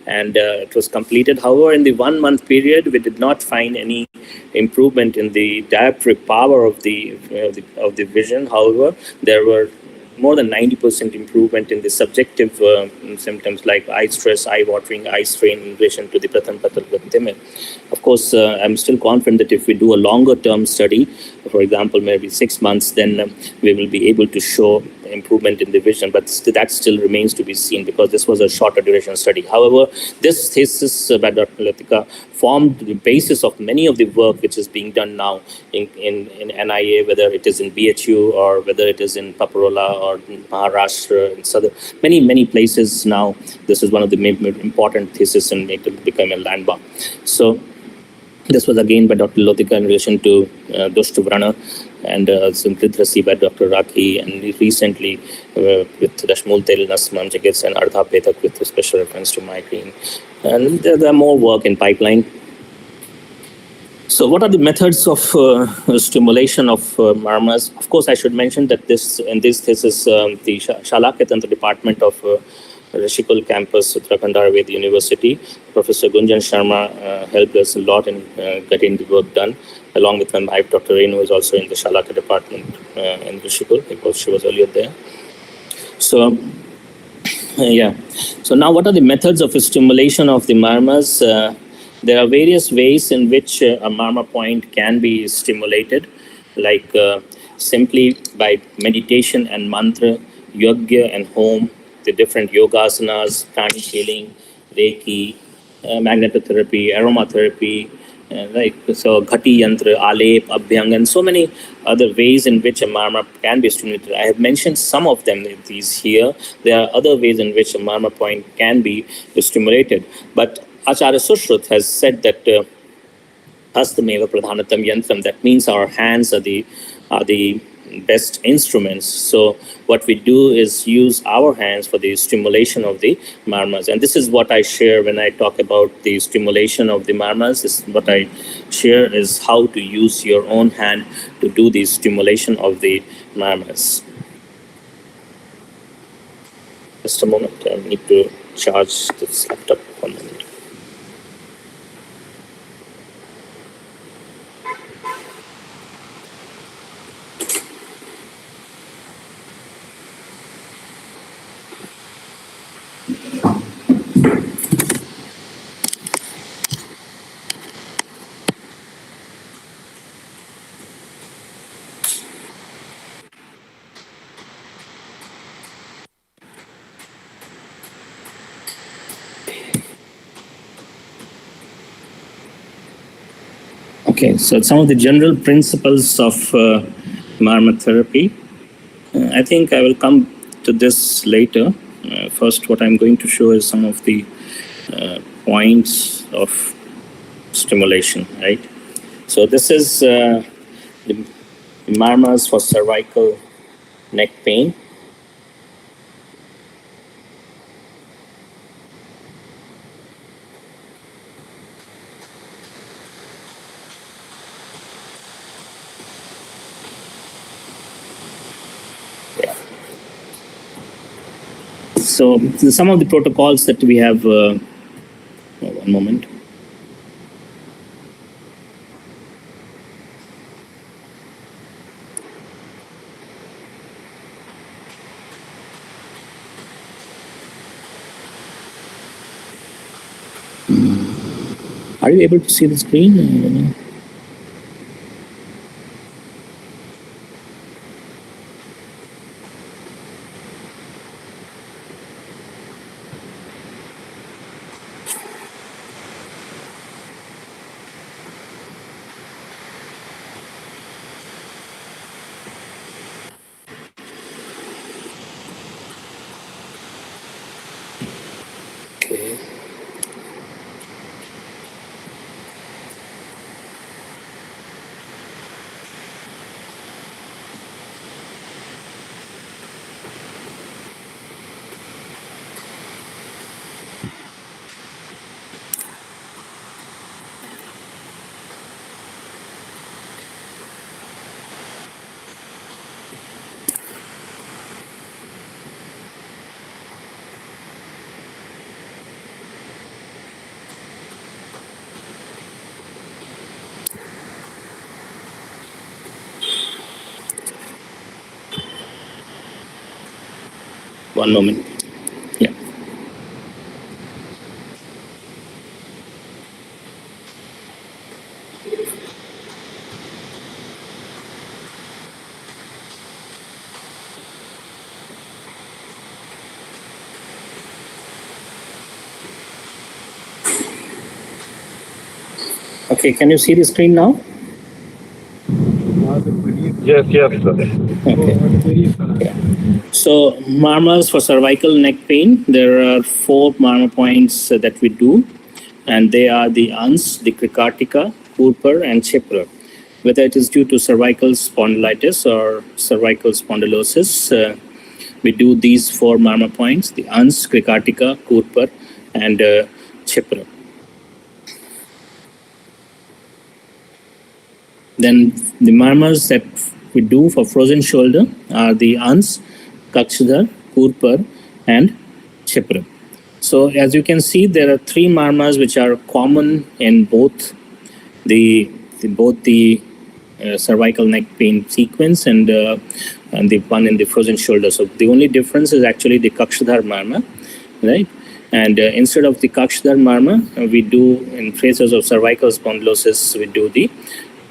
and it was completed. However, in the 1 month period, we did not find any improvement in the dioptric power of the vision. However, there were more than 90% improvement in the subjective symptoms like eye stress, eye watering, eye strain in relation to the Pratham Patal Timid. Of course, I'm still confident that if we do a longer term study, for example, maybe 6 months, then we will be able to show improvement in the vision, but that still remains to be seen because this was a shorter duration study. However, this thesis by Dr. Latika formed the basis of many of the work which is being done now in NIA, whether it is in BHU or whether it is in Paparola or in Maharashtra and southern, many places now. This is one of the important theses and it will become a landmark. So this was again by Dr. Lotika in relation to Dushtu Vrana, and Simridrasi by Dr. Rakhi, and recently with Rashmul Tel Nasmam Chikitsa and Ardha Petak with a special reference to migraine. And there are more work in pipeline. So what are the methods of stimulation of marmas? Of course, I should mention that in this thesis, the Shalakya Tantra department of Rishikul campus, Uttarakhand Ayurveda University, Professor Gunjan Sharma helped us a lot in getting the work done. Along with my wife, Dr. Renu, who is also in the Shalakya department in Rishikul, because she was earlier there. So, yeah. So now what are the methods of stimulation of the marmas? There are various ways in which a marma point can be stimulated, like simply by meditation and mantra, yogya and home, the different yogasanas, pranic healing, reiki, magnetotherapy, aromatherapy, like so ghati yantra, alep, abhyang, and so many other ways in which a marma can be stimulated. I have mentioned some of them, these here. There are other ways in which a marma point can be stimulated. But Acharya Sushruta has said that hastameva pradhanatam yantram, that means our hands are the best instruments. So what we do is use our hands for the stimulation of the marmas. And this is what I share when I talk about the stimulation of the marmas. This is what I share is how to use your own hand to do the stimulation of the marmas. Just a moment, I need to charge this laptop for a minute. Okay, so some of the general principles of Marma therapy. I think I will come to this later. First, what I'm going to show is some of the points of stimulation, right? So this is the Marmas for cervical neck pain. So some of the protocols that we have, one moment. Are you able to see the screen? I don't know. Okay. One moment. Yeah. Okay, can you see the screen now? Yes, brother. Okay. Yeah. So Marmas for cervical neck pain, there are 4 Marma points that we do, and they are the Ans, the Krikartika, Purpur, and Chipra. Whether it is due to cervical spondylitis or cervical spondylosis, we do these 4 Marma points, the Ans, Krikartika, Purpur, and Chipra. Then the Marmas that we do for frozen shoulder are the Ans, Kakshadhar, Purpur, and Chipra. So as you can see, there are 3 Marmas which are common in both the cervical neck pain sequence and the one in the frozen shoulder. So the only difference is actually the Kakshadhar Marma, right? And instead of the Kakshadhar Marma, we do in cases of cervical spondylosis, we do the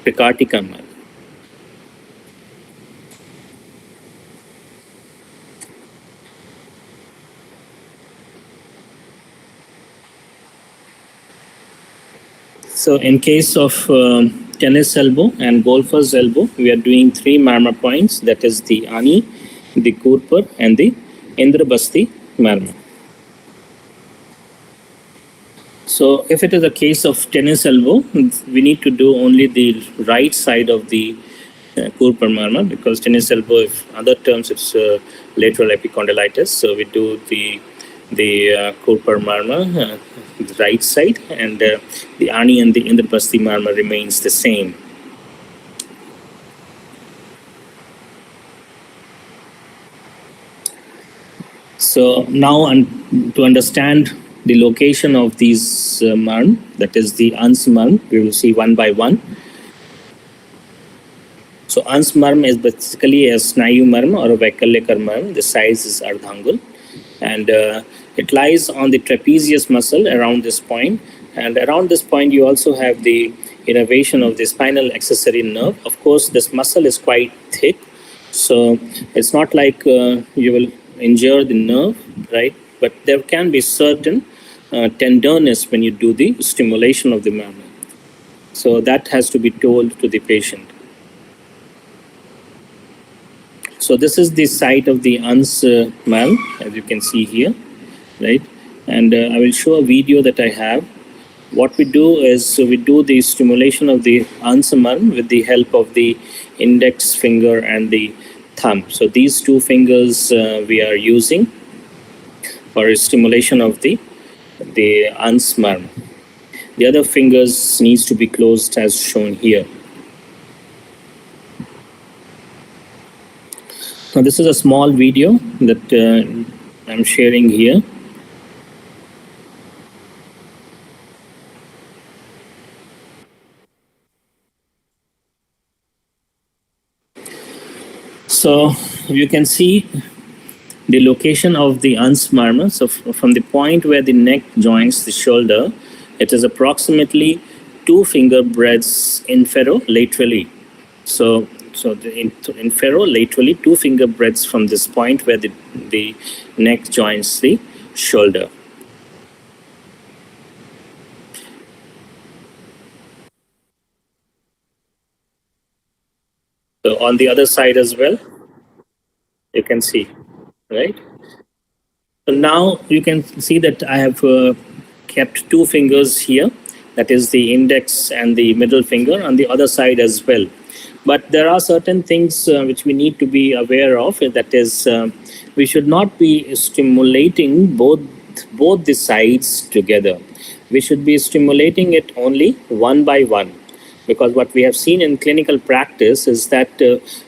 Krikartika Marma. So in case of tennis elbow and golfer's elbow, we are doing 3 Marma points. That is the Ani, the Kurpur, and the Indrabasti Marma. So if it is a case of tennis elbow, we need to do only the right side of the Kurpur Marma, because tennis elbow, if other terms, it's lateral epicondylitis. So we do the Kurpur Marma, the right side, and the Ani and the Indrabasti Marma remains the same. So now, to understand the location of these marm, that is the Ans marm, we will see one by one. So Ans marm is basically a Snayu marm or a Vaikalyakar marm. The size is ardhangul, and it lies on the trapezius muscle around this point. And around this point, you also have the innervation of the spinal accessory nerve. Of course, this muscle is quite thick, so it's not like you will injure the nerve, right? But there can be certain tenderness when you do the stimulation of the marma. So that has to be told to the patient. So this is the site of the ANS mal, as you can see here, right? And I will show a video that I have. What we do is we do the stimulation of the ANS mal with the help of the index finger and the thumb. So these two fingers we are using for stimulation of the ANS mal. The other fingers needs to be closed as shown here. Now this is a small video that I'm sharing here. So you can see the location of the ANS marma. So from the point where the neck joins the shoulder, it is approximately 2 finger breadths inferolaterally. So inferolaterally 2 finger breadths from this point where the neck joins the shoulder. So on the other side as well, you can see, right? So now you can see that I have kept 2 fingers here, that is the index and the middle finger on the other side as well. But there are certain things which we need to be aware of. That is, we should not be stimulating both the sides together. We should be stimulating it only one by one. Because what we have seen in clinical practice is that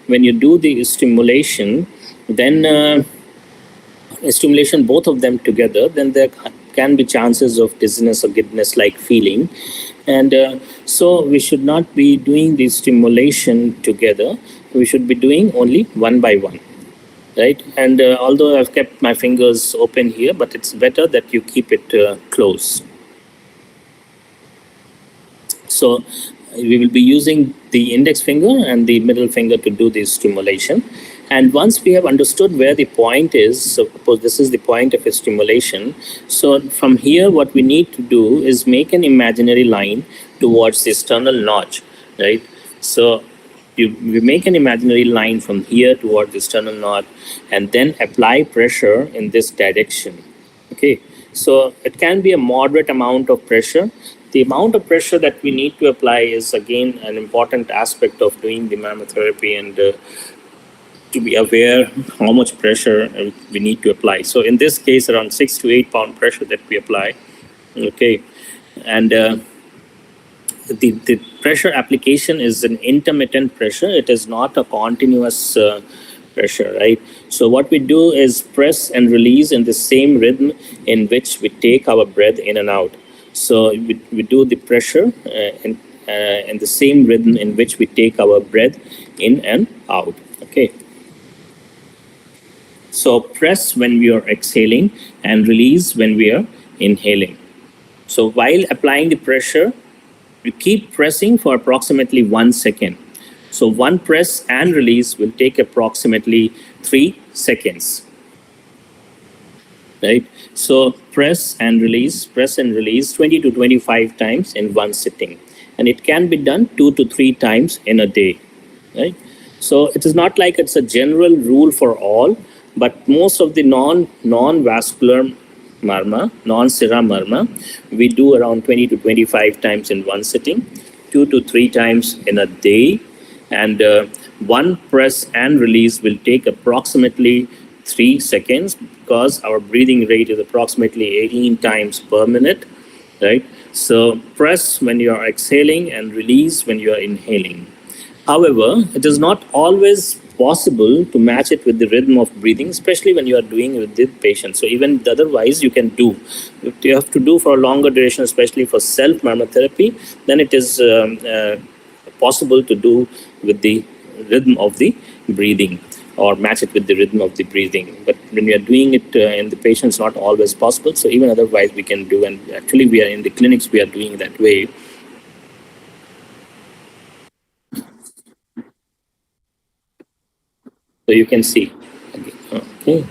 when you do the stimulation, then stimulation both of them together, then there can be chances of dizziness or giddiness like feeling. And so we should not be doing the stimulation together. We should be doing only one by one, right? And although I've kept my fingers open here, but it's better that you keep it closed. So we will be using the index finger and the middle finger to do this stimulation. And once we have understood where the point is, so suppose this is the point of a stimulation. So from here, what we need to do is make an imaginary line towards the sternal notch, right? So we make an imaginary line from here towards the sternal notch and then apply pressure in this direction. Okay, so it can be a moderate amount of pressure. The amount of pressure that we need to apply is again an important aspect of doing the mammotherapy, and to be aware how much pressure we need to apply. So in this case, around 6 to 8 pound pressure that we apply. Okay, and the pressure application is an intermittent pressure. It is not a continuous pressure, right? So what we do is press and release in the same rhythm in which we take our breath in and out. So we do the pressure in the same rhythm in which we take our breath in and out. Okay. So press when we are exhaling and release when we are inhaling. So while applying the pressure, we keep pressing for approximately 1 second. So one press and release will take approximately 3 seconds. Right? So press and release 20 to 25 times in one sitting. And it can be done 2 to 3 times in a day. Right? So it is not like it's a general rule for all, but most of the non-vascular marma, non-sera marma, we do around 20 to 25 times in one sitting, 2 to 3 times in a day. And one press and release will take approximately 3 seconds because our breathing rate is approximately 18 times per minute, right? So press when you are exhaling and release when you are inhaling. However, it is not always possible to match it with the rhythm of breathing, especially when you are doing with the patient. So even otherwise you can do. If you have to do for a longer duration, especially for self-marmotherapy, then it is possible to do with the rhythm of the breathing or match it with the rhythm of the breathing. But when we are doing it in the patients, not always possible. So even otherwise we can do, and actually we are in the clinics, we are doing that way. So you can see. Okay.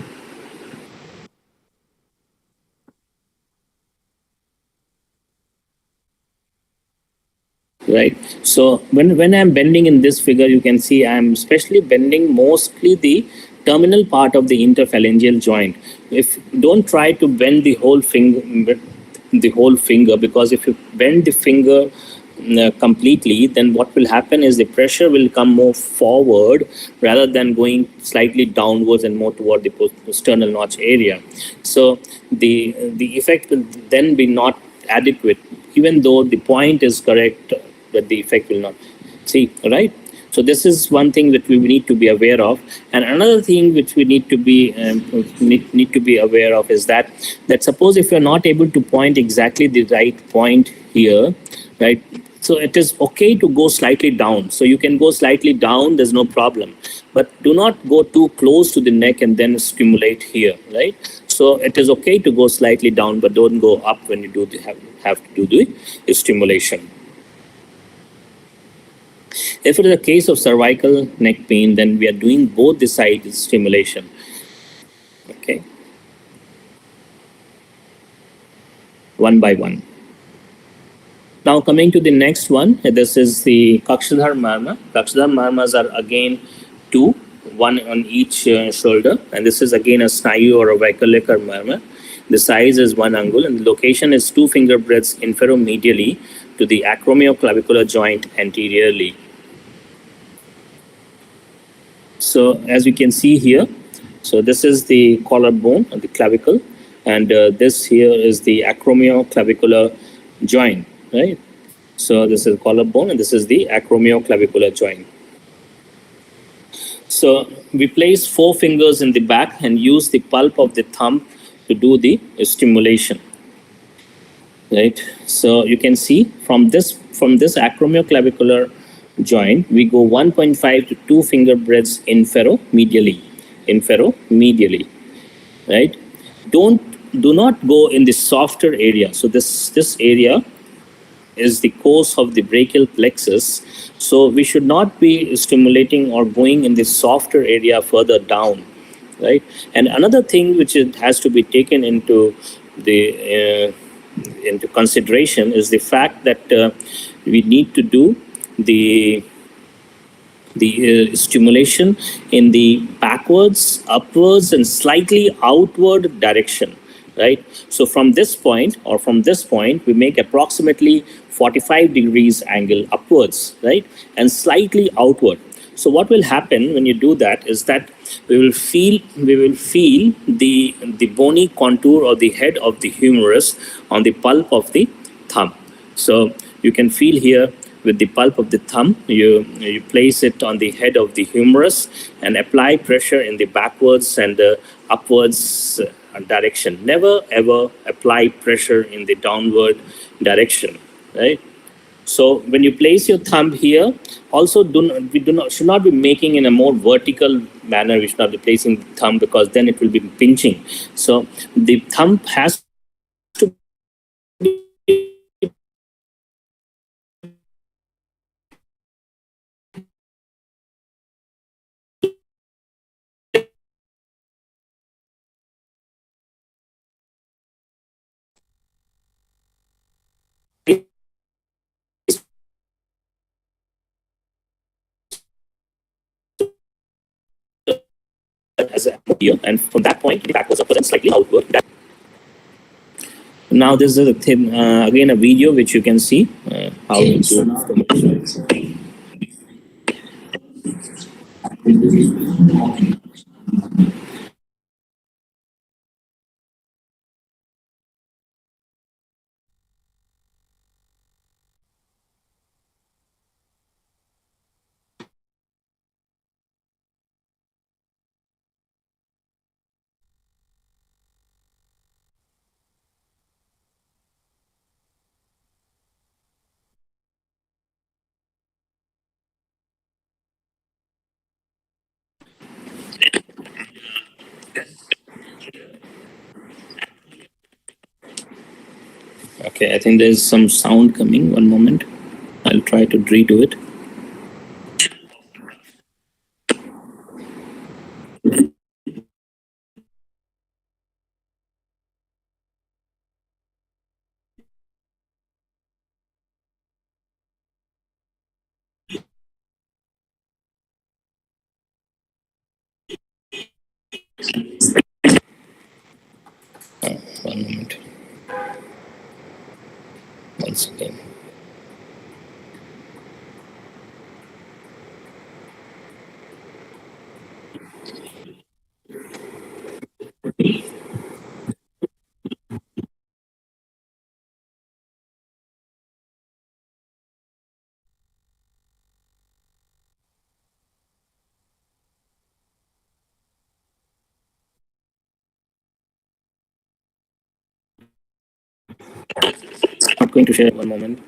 right? So when I'm bending in this figure, you can see I'm especially bending mostly the terminal part of the interphalangeal joint. If don't try to bend the whole finger, because if you bend the finger completely, then what will happen is the pressure will come more forward rather than going slightly downwards and more toward the sternal notch area. So the effect will then be not adequate, even though the point is correct, but the effect will not. See, right? So this is one thing that we need to be aware of, and another thing which we need to be need to be aware of is that suppose if you're not able to point exactly the right point here, right? So it is okay to go slightly down. So you can go slightly down, there's no problem, but do not go too close to the neck and then stimulate here, right? So it is okay to go slightly down, but don't go up when you do have to do the stimulation. If it is a case of cervical neck pain, then we are doing both the side stimulation. Okay. One by one. Now coming to the next one, this is the Kakshadhar Marma. Kakshadhar Marmas are again two, one on each shoulder, and this is again a Snayu or a Vaikalekar Marma. The size is 1 angul, and the location is 2 finger breadths inferomedially to the acromioclavicular joint anteriorly. So as you can see here, so this is the collarbone and the clavicle, and this here is the acromioclavicular joint, right? So this is collarbone and this is the acromioclavicular joint. So we place 4 fingers in the back and use the pulp of the thumb to do the stimulation, right? So you can see from this acromioclavicular joint, we go 1.5 to 2 finger breadths inferomedially, right? Do not go in the softer area. So this area is the course of the brachial plexus. So we should not be stimulating or going in the softer area further down, right? And another thing which it has to be taken into consideration is the fact that we need to do the stimulation in the backwards, upwards, and slightly outward direction, right? So from this point, we make approximately 45 degrees angle upwards, right? And slightly outward. So what will happen when you do that is that we will feel the bony contour or the head of the humerus on the pulp of the thumb. So you can feel here with the pulp of the thumb, you place it on the head of the humerus and apply pressure in the backwards and upwards direction. Never ever apply pressure in the downward direction, right? So when you place your thumb here, also should not be making in a more vertical manner. We should not be placing the thumb because then it will be pinching. So the thumb has to as a here, and from that point, the backwards, upwards, and slightly outward. Now this is a thing, again a video which you can see how to do. Okay, I think there's some sound coming. One moment. I'll try to redo it. I'm going to share one moment.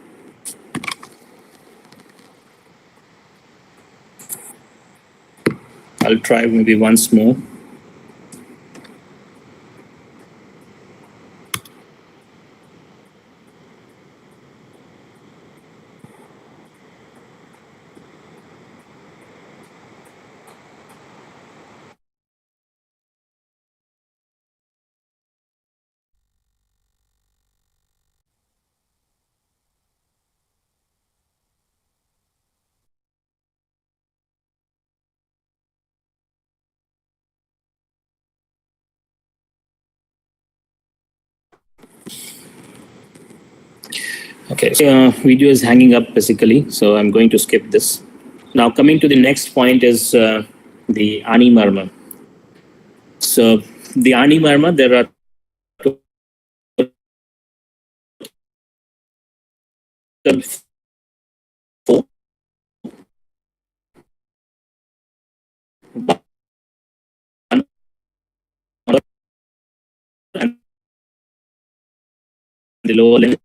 I'll try maybe once more. Okay, so video is hanging up basically, so I'm going to skip this. Now coming to the next point is the Ani Marma. So the Ani Marma, there are four. And the lower limb,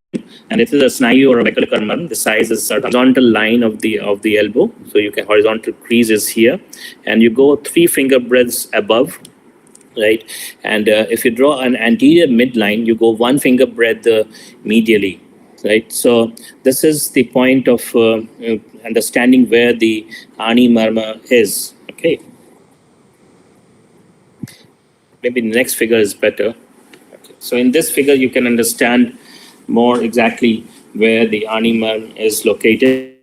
and this is a snayu or a vector. The size is a horizontal line of the elbow, so you can horizontal crease is here, and you go 3 finger breadths above, right? And if you draw an anterior midline, you go 1 finger breadth medially, right? So this is the point of understanding where the Ani Marma is. Okay, maybe the next figure is better. Okay. So in this figure, you can understand more exactly where the Ani Marma is located.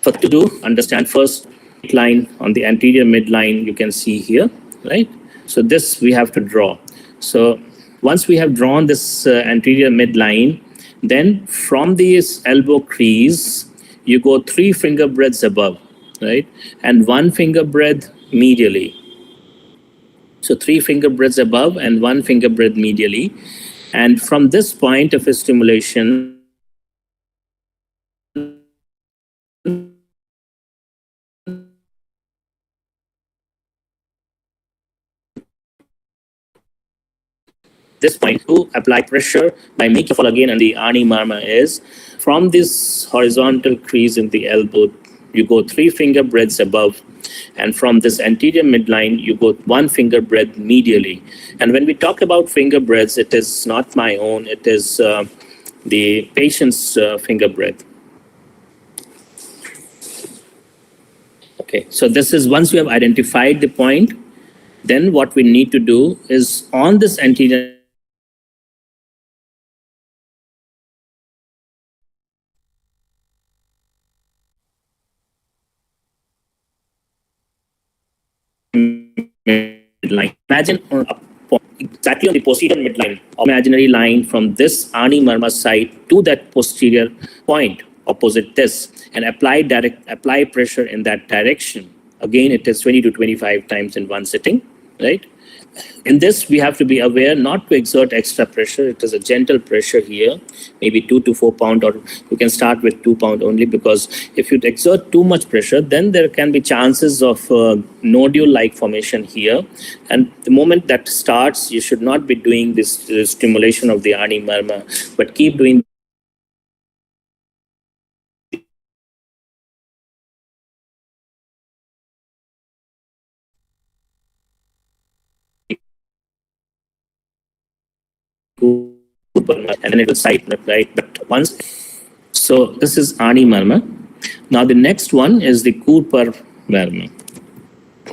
For to do, understand first line on the anterior midline, you can see here, right? So this we have to draw. So once we have drawn this anterior midline, then from this elbow crease, you go 3 finger breadths above, right? And 1 finger breadth medially. So 3 finger breadths above and 1 finger breadth medially. And from this point of stimulation, this point to apply pressure by making fall again, and the Ani Marma is from this horizontal crease in the elbow, you go 3 finger breadths above, and from this anterior midline, you go 1 finger breadth medially. And when we talk about finger breadths, it is not my own, it is the patient's finger breadth. Okay, so this is once we have identified the point, then what we need to do is on this anterior midline. Imagine exactly on the posterior midline, imaginary line from this Ani Marma side to that posterior point opposite this, and apply pressure in that direction. Again, it is 20 to 25 times in one sitting, right? In this, we have to be aware not to exert extra pressure. It is a gentle pressure here, maybe 2 to 4 pound, or you can start with 2 pound only, because if you exert too much pressure, then there can be chances of nodule-like formation here. And the moment that starts, you should not be doing this stimulation of the Ani Marma, but keep doing and then it will side, right? But once, so this is Ani Marma. Now the next one is the Kurpar Marma.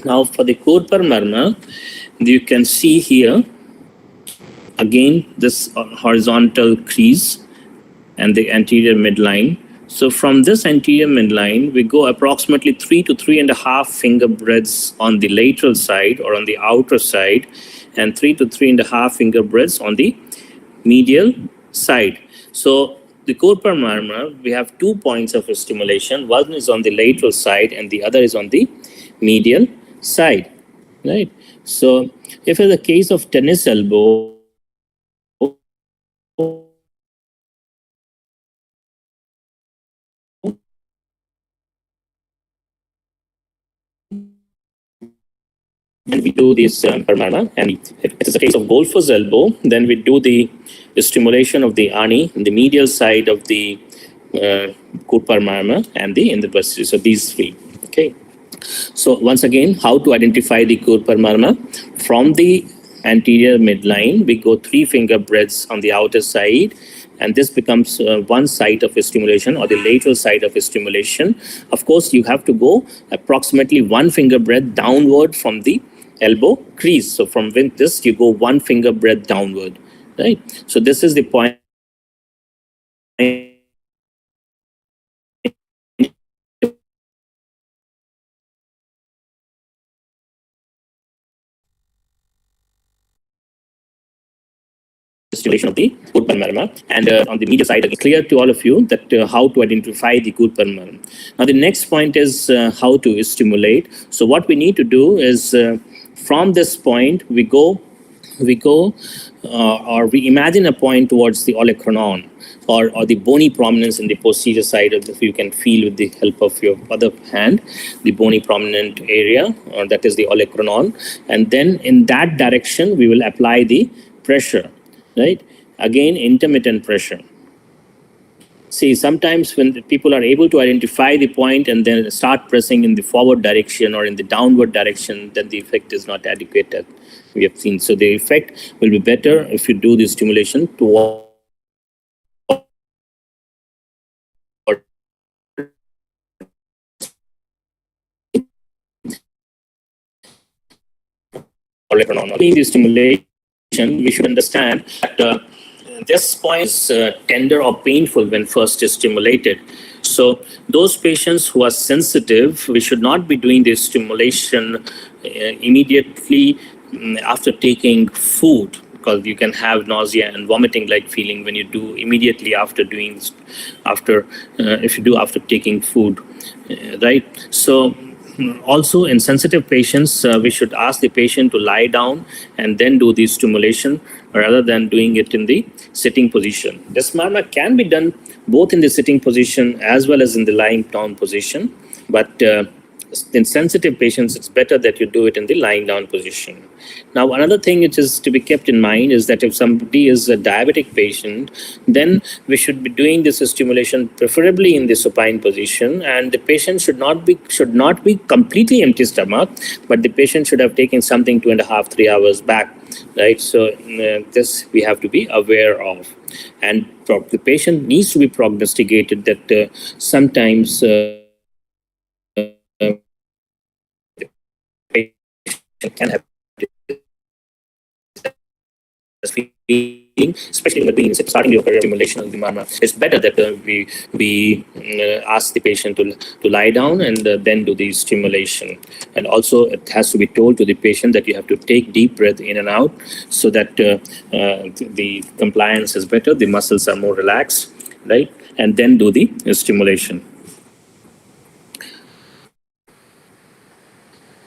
Now for the Kurpar Marma, you can see here again this horizontal crease and the anterior midline. So from this anterior midline, we go approximately 3 to 3.5 finger breadths on the lateral side or on the outer side, and 3 to 3.5 finger breadths on the medial side. So the Kurpa Marma, we have 2 points of stimulation. One is on the lateral side and the other is on the medial side, right? So if it's a case of tennis elbow, and we do this per Marma. And if it's a case of golfer's elbow, then we do the stimulation of the ani, the medial side of the Kurpa Marma and the Indra. So these three. Okay. So once again, how to identify the Kurpa Marma? From the anterior midline, we go 3 finger breadths on the outer side, and this becomes one site of stimulation or the lateral side of stimulation. Of course, you have to go approximately 1 finger breadth downward from the elbow crease. So from this, you go 1 finger breadth downward, right? So this is the point stimulation of the Kurpa Marma. And on the media side, it's clear to all of you that how to identify the Kurpa Marma. Now, the next point is how to stimulate. So what we need to do is from this point, we go or we imagine a point towards the olecranon or the bony prominence in the posterior side of the, you can feel with the help of your other hand, the bony prominent area, or that is the olecranon. And then in that direction, we will apply the pressure, right? Again, intermittent pressure. See, sometimes when the people are able to identify the point and then start pressing in the forward direction or in the downward direction, then the effect is not adequate, as we have seen. So the effect will be better if you do the stimulation toward in the stimulation. We should understand that this point is tender or painful when first stimulated. So those patients who are sensitive, we should not be doing this stimulation immediately after taking food, because you can have nausea and vomiting like feeling when you do immediately after doing if you do after taking food, right? So also in sensitive patients, we should ask the patient to lie down and then do the stimulation rather than doing it in the sitting position. This marma can be done both in the sitting position as well as in the lying down position, but in sensitive patients, it's better that you do it in the lying down position. Now, another thing which is to be kept in mind is that if somebody is a diabetic patient, then we should be doing this stimulation preferably in the supine position, and the patient should not be completely empty stomach, but the patient should have taken something 2.5-3 hours back, right? So this we have to be aware of, and the patient needs to be prognosticated that sometimes. Can have feeling, especially when being starting your career stimulation of the marma. It's better that we ask the patient to lie down and then do the stimulation. And also, it has to be told to the patient that you have to take deep breath in and out so that the compliance is better, the muscles are more relaxed, right? And then do the stimulation.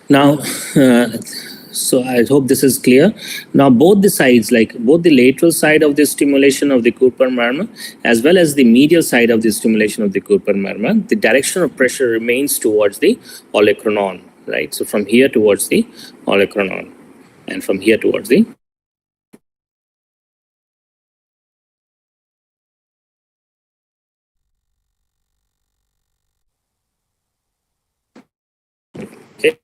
Now, so I hope this is clear. Now, both the sides, like both the lateral side of the stimulation of the Kurpa Marma, as well as the medial side of the stimulation of the Kurpa Marma, the direction of pressure remains towards the olecranon, right? So from here towards the olecranon, and from here towards the okay.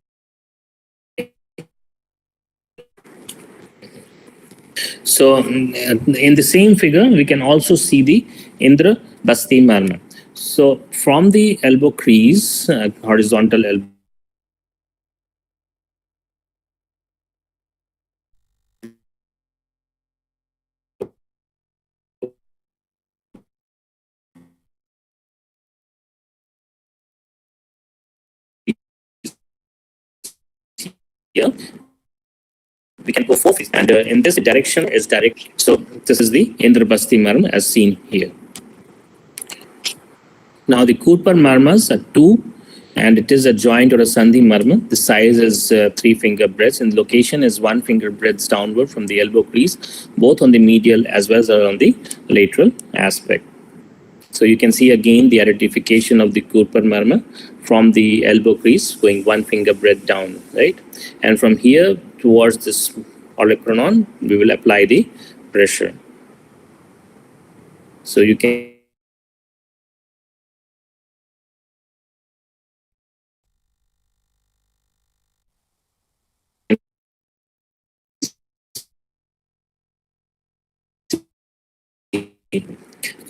So in the same figure, we can also see the Indra Basti Marma. So from the elbow crease, horizontal elbow here, we can go 4 feet. And in this direction is direct. So this is the Indrabasti Marma as seen here. Now the Kurpar Marmas are 2, and it is a joint or a Sandhi Marma. The size is 3 finger breadths, and the location is 1 finger breadths downward from the elbow crease, both on the medial as well as on the lateral aspect. So you can see again the identification of the Kurpar Marma from the elbow crease going 1 finger breadth down, right? And from here towards this olecranon, we will apply the pressure. So you can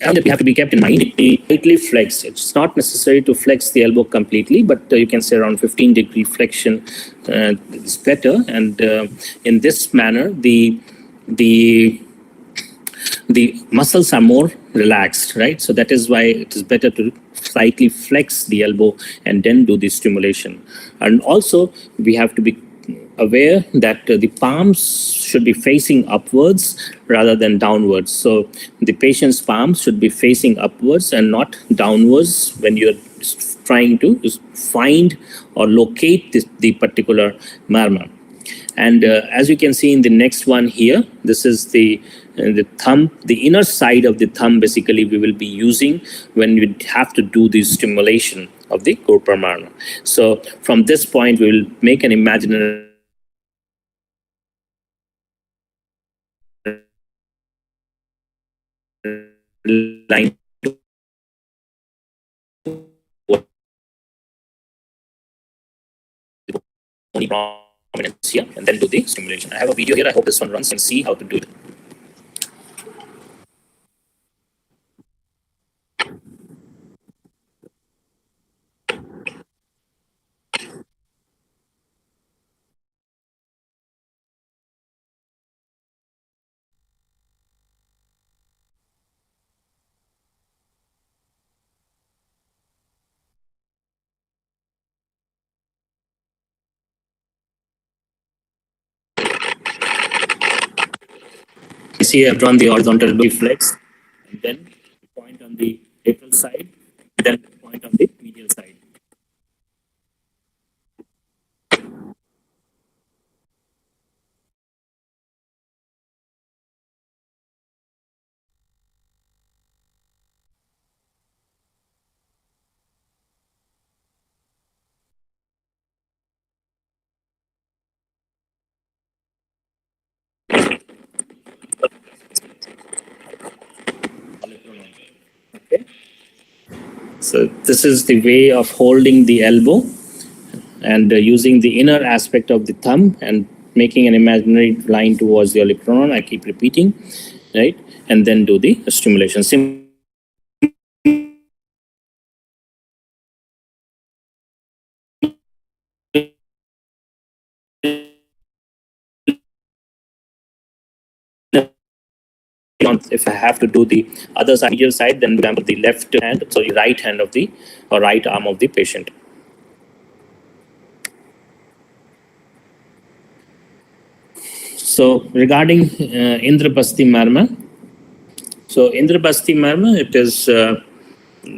and we have to be kept in mind, completely flex. It's not necessary to flex the elbow completely, but you can say around 15-degree flexion is better. And in this manner, the muscles are more relaxed, right? So that is why it is better to slightly flex the elbow and then do the stimulation. And also, we have to be aware that the palms should be facing upwards rather than downwards. So the patient's palms should be facing upwards and not downwards when you're trying to find or locate the particular marma. And as you can see in the next one here, this is the thumb, the inner side of the thumb basically we will be using when we have to do the stimulation of the Kurpar Marma. So from this point, we will make an imaginary line prominence here and then do the stimulation. I have a video here. I hope this one runs and see how to do it. You see, I've drawn the horizontal flex, and then point on the lateral side, and then point on the medial side. Okay. So this is the way of holding the elbow and using the inner aspect of the thumb and making an imaginary line towards the olecranon. I keep repeating, right? And then do the stimulation. If I have to do the other side, medial side, then remember the left hand, so the right hand of the or right arm of the patient. So regarding Indrabasti Marma, so Indrabasti Marma, it is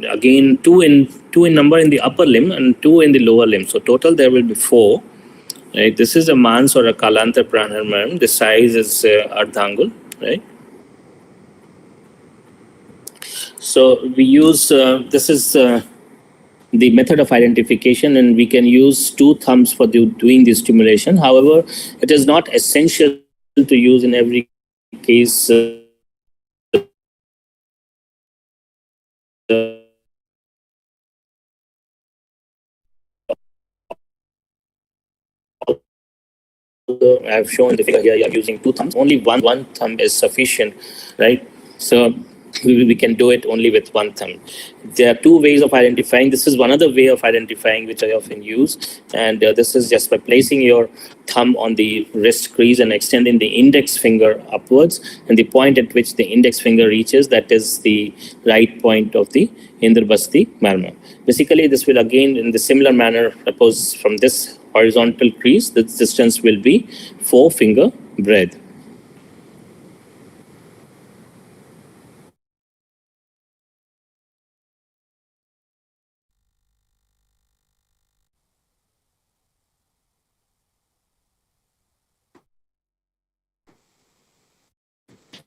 again two in number in the upper limb and 2 in the lower limb. So total there will be 4. Right? This is a Mans or a Kalantar Pranar Marma. The size is Ardhangul, right? So we use this is the method of identification, and we can use 2 thumbs for doing the stimulation. However, it is not essential to use in every case. I've shown the figure here. You are using 2 thumbs. Only one thumb is sufficient, right? So we can do it only with 1 thumb. There are 2 ways of identifying. This is one other way of identifying which I often use, and this is just by placing your thumb on the wrist crease and extending the index finger upwards, and the point at which the index finger reaches, that is the right point of the Indrabasti Marma. Basically, this will again in the similar manner, suppose from this horizontal crease, the distance will be 4 finger breadth.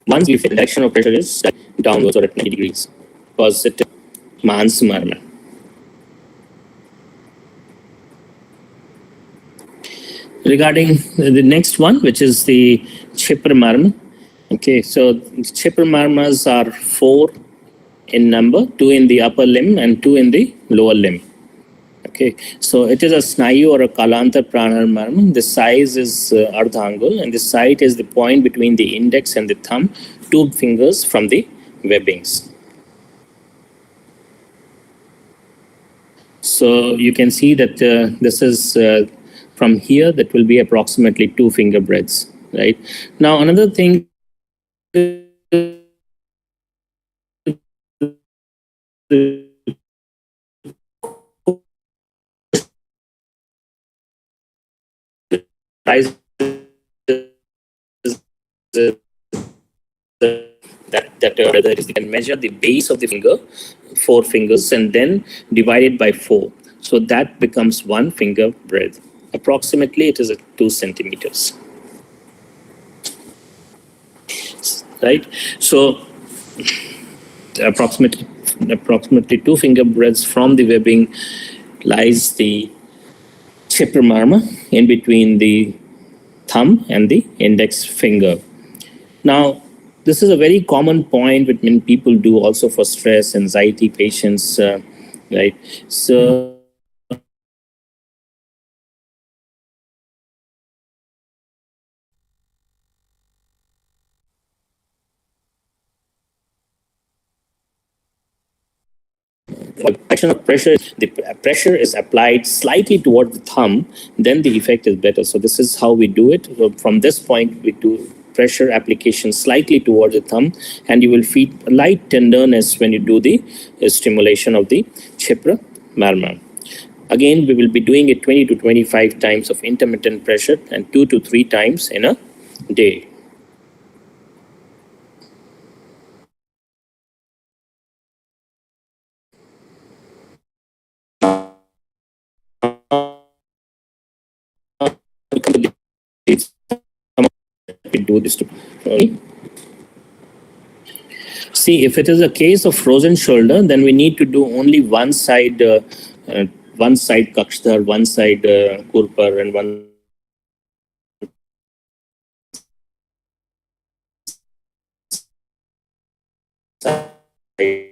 Once we feel the direction of pressure is downwards or at 90 degrees, positive Mans Marma. Regarding the next one, which is the Shishir Marma. Okay, so Shishir Marmas are 4 in number, 2 in the upper limb and 2 in the lower limb. Okay, so it is a snayu or a kalantar pranar marma. The size is ardhangul, and the site is the point between the index and the thumb, 2 fingers from the webbings. So you can see that this is from here, that will be approximately 2 finger breadths, right? Now, another thing that is, you can measure the base of the finger, 4 fingers, and then divide it by 4. So that becomes 1 finger breadth. Approximately, it is at 2 centimeters. Right? So approximately 2 finger breadths from the webbing lies the Shishir Marma in between the thumb and the index finger. Now, this is a very common point that many people do also for stress, anxiety patients, right? So action of pressure, the pressure is applied slightly toward the thumb, then the effect is better. So this is how we do it. So from this point, we do pressure application slightly toward the thumb, and you will feel light tenderness when you do the stimulation of the Shishir Marma. Again, we will be doing it 20 to 25 times of intermittent pressure and 2 to 3 times in a day. We do this to see if it is a case of frozen shoulder, then we need to do only one side kakshadhar, one side kurpar, and one side.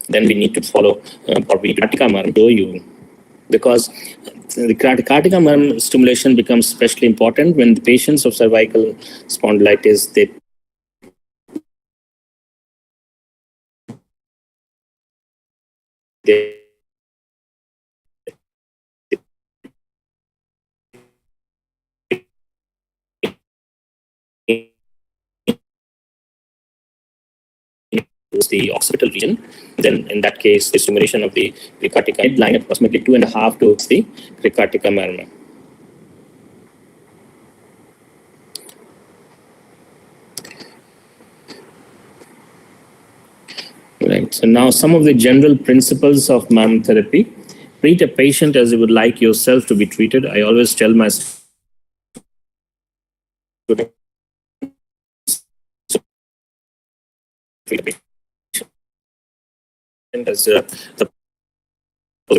Then we need to follow or we Kartika Marma show you, because the Kartika Marma stimulation becomes especially important when the patients of cervical spondylitis, they the occipital region, then in that case, the stimulation of the Kartika headline approximately 2.5 to the Kartika Marma. Right. So now some of the general principles of Marma therapy. Treat a patient as you would like yourself to be treated. I always tell my students as if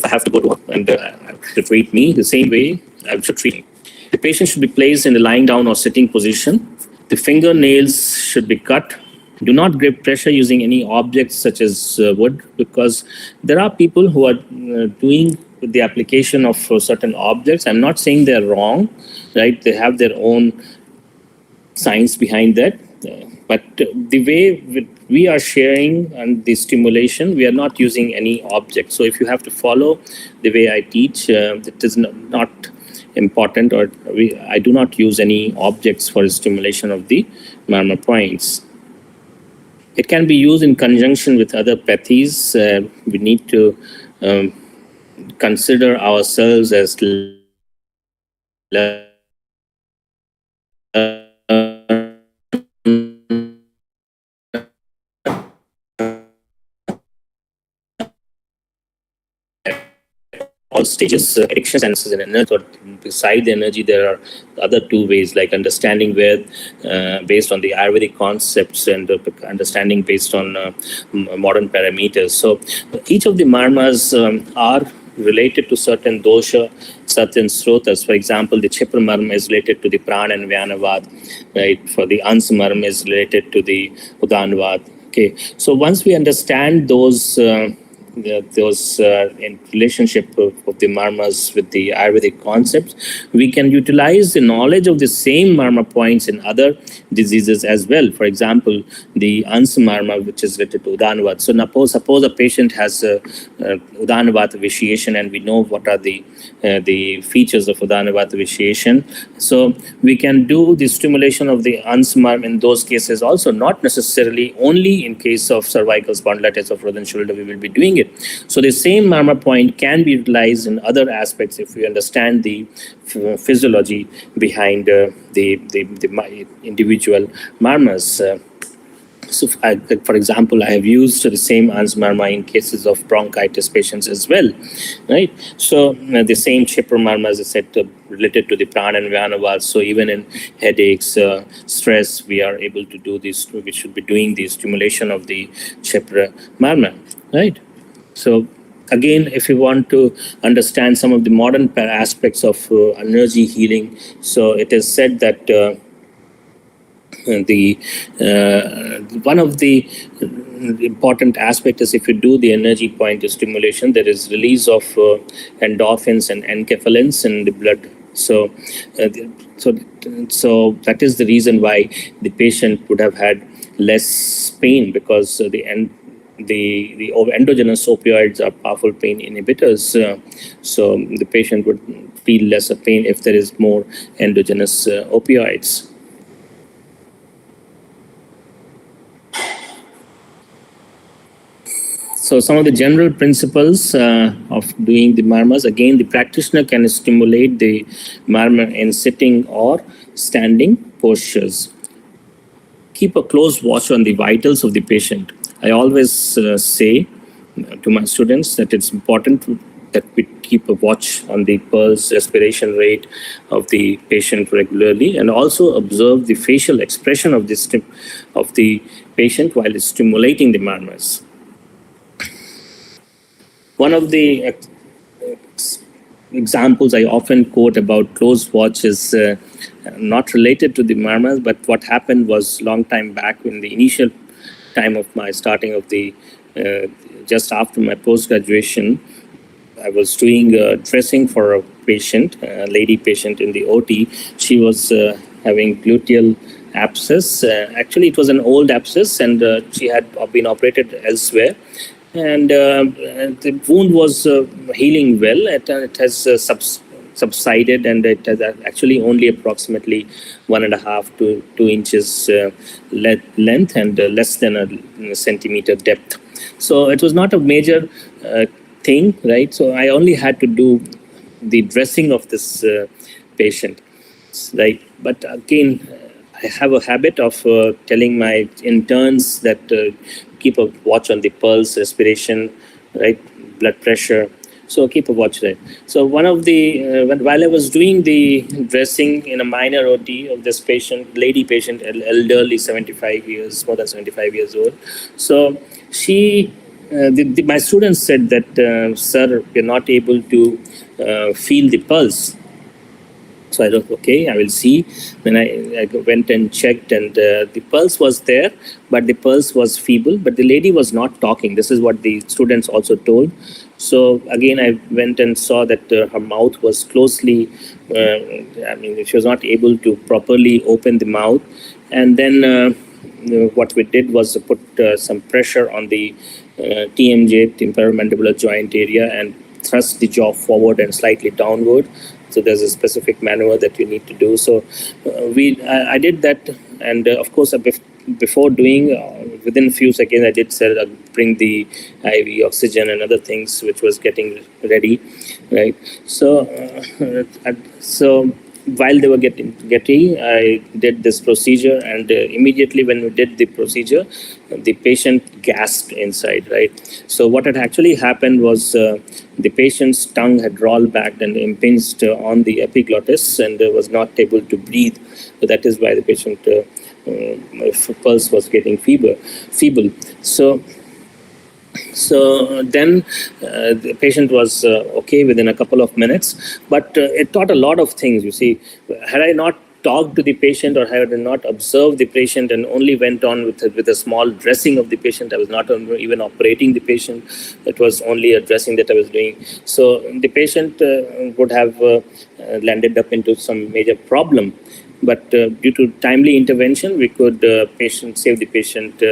I have to go to work and to treat me the same way I should treat him. The patient should be placed in a lying down or sitting position. The fingernails should be cut. Do not grip pressure using any objects such as wood, because there are people who are doing the application of certain objects. I'm not saying they're wrong, right? They have their own science behind that. But the way we are sharing and the stimulation, we are not using any object. So if you have to follow the way I teach, it is not important, or I do not use any objects for stimulation of the Marma points. It can be used in conjunction with other pathies. We need to consider ourselves as all stages, addiction senses and energy. Or beside the energy, there are other two ways, like understanding where, based on the Ayurvedic concepts, and understanding based on modern parameters. So each of the marmas are related to certain dosha, certain srotas. For example, the Chipra marma is related to the prana and vyanavad, right? For the Ans marma is related to the udanvad. Okay, so once we understand those in relationship of the marmas with the Ayurvedic concepts, we can utilize the knowledge of the same marma points in other diseases as well. For example, the Ans marma, which is related to Udanvat. So suppose a patient has Udanvat vitiation, and we know what are the features of Udanvat vitiation. So we can do the stimulation of the Ans marma in those cases also, not necessarily only in case of cervical spondylitis or frozen shoulder we will be doing it. So the same marma point can be utilized in other aspects if we understand the physiology behind the individual marmas. So, for example, I have used the same Ans marma in cases of bronchitis patients as well, right? So the same Chipra marma, as I said, related to the prana and vyanavat. So even in headaches, stress, we are able to do this. We should be doing the stimulation of the Chipra marma, right? So again, if you want to understand some of the modern aspects of energy healing, so it is said that one of the important aspect is, if you do the energy point stimulation, there is release of endorphins and enkephalins in the blood. So that is the reason why the patient would have had less pain, because the endogenous opioids are powerful pain inhibitors. So the patient would feel lesser pain if there is more endogenous opioids. So some of the general principles of doing the marmas, again, the practitioner can stimulate the marma in sitting or standing postures. Keep a close watch on the vitals of the patient. I always say to my students that it's important that we keep a watch on the pulse, respiration rate of the patient regularly, and also observe the facial expression of the patient while stimulating the marmas. One of the examples I often quote about close watch is not related to the marmas, but what happened was long time back in the initial time of my starting of the, just after my post-graduation, I was doing dressing for a patient, a lady patient in the OT. She was having gluteal abscess. Actually, it was an old abscess, and she had been operated elsewhere. And the wound was healing well. It has subsided, and it has actually only approximately 1.5 to 2 inches length and less than a centimeter depth. So it was not a major thing, right? So I only had to do the dressing of this patient, right? But again, I have a habit of telling my interns that keep a watch on the pulse, respiration, right, blood pressure. So keep a watch there. So one of the, while I was doing the dressing in a minor OT of this patient, lady patient, elderly, 75 years, more than 75 years old. So she, my students said that, sir, we're not able to feel the pulse. So I thought, okay, I will see. Then I went and checked, and the pulse was there, but the pulse was feeble, but the lady was not talking. This is what the students also told. So again, I went and saw that her mouth was closely, she was not able to properly open the mouth. And then what we did was put some pressure on the TMJ, temporomandibular joint area, and thrust the jaw forward and slightly downward. So there's a specific maneuver that you need to do. So I did that, and of course, before doing, within a few seconds, I did say bring the IV oxygen and other things, which was getting ready, right? So while they were getting, I did this procedure, and immediately when we did the procedure, the patient gasped inside, right? So what had actually happened was the patient's tongue had rolled back and impinged on the epiglottis and was not able to breathe. So that is why the patient pulse was getting feeble. So then the patient was okay within a couple of minutes, but it taught a lot of things. You see, had I not talked to the patient or had I not observed the patient and only went on with a small dressing of the patient, I was not even operating the patient. It was only a dressing that I was doing. So the patient would have landed up into some major problem. But due to timely intervention, we could save the patient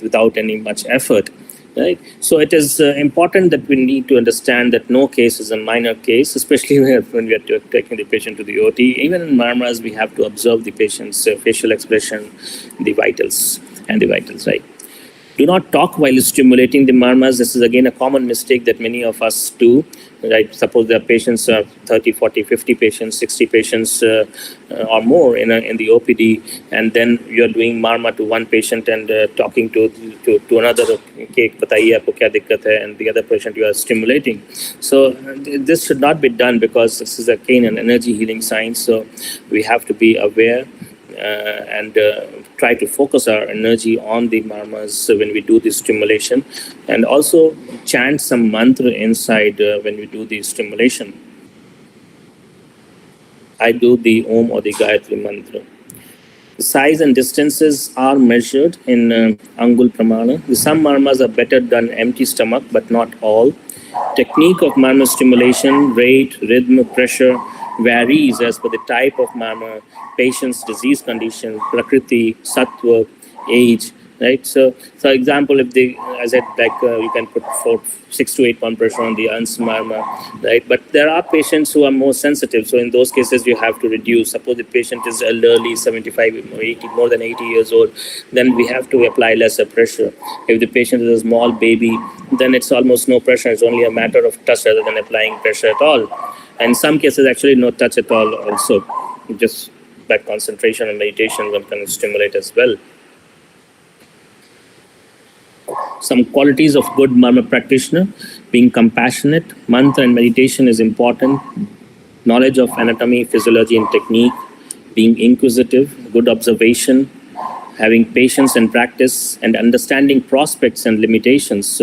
without any much effort. Right. So it is important that we need to understand that no case is a minor case, especially when we are taking the patient to the OT. Even in Marmas, we have to observe the patient's facial expression, the vitals, right? Do not talk while stimulating the Marmas. This is again a common mistake that many of us do. Right? Suppose there are patients, 30, 40, 50 patients, 60 patients or more in the OPD, and then you're doing Marma to one patient and talking to another, and the other patient you are stimulating. So this should not be done, because this is again an energy healing science. So we have to be aware and try to focus our energy on the Marmas when we do this stimulation, and also chant some mantra inside when we do the stimulation. I do the Om or the Gayatri mantra. The size and distances are measured in Angul Pramana. Some Marmas are better done empty stomach, but not all. Technique of Marma stimulation, rate, rhythm, pressure varies as per the type of Marma, patient's disease condition, prakriti, sattva, age, right? So for example, if they, as I said, you can put 6 to 8 pound pressure on the Ans Marma, right? But there are patients who are more sensitive. So in those cases, you have to reduce. Suppose the patient is elderly, 75 or 80, more than 80 years old, then we have to apply lesser pressure. If the patient is a small baby, then it's almost no pressure. It's only a matter of touch rather than applying pressure at all. And in some cases, actually no touch at all also. Just by concentration and meditation, one can stimulate as well. Some qualities of good Marma practitioner: being compassionate. Mantra and meditation is important. Knowledge of anatomy, physiology, and technique. Being inquisitive, good observation, having patience and practice, and understanding prospects and limitations.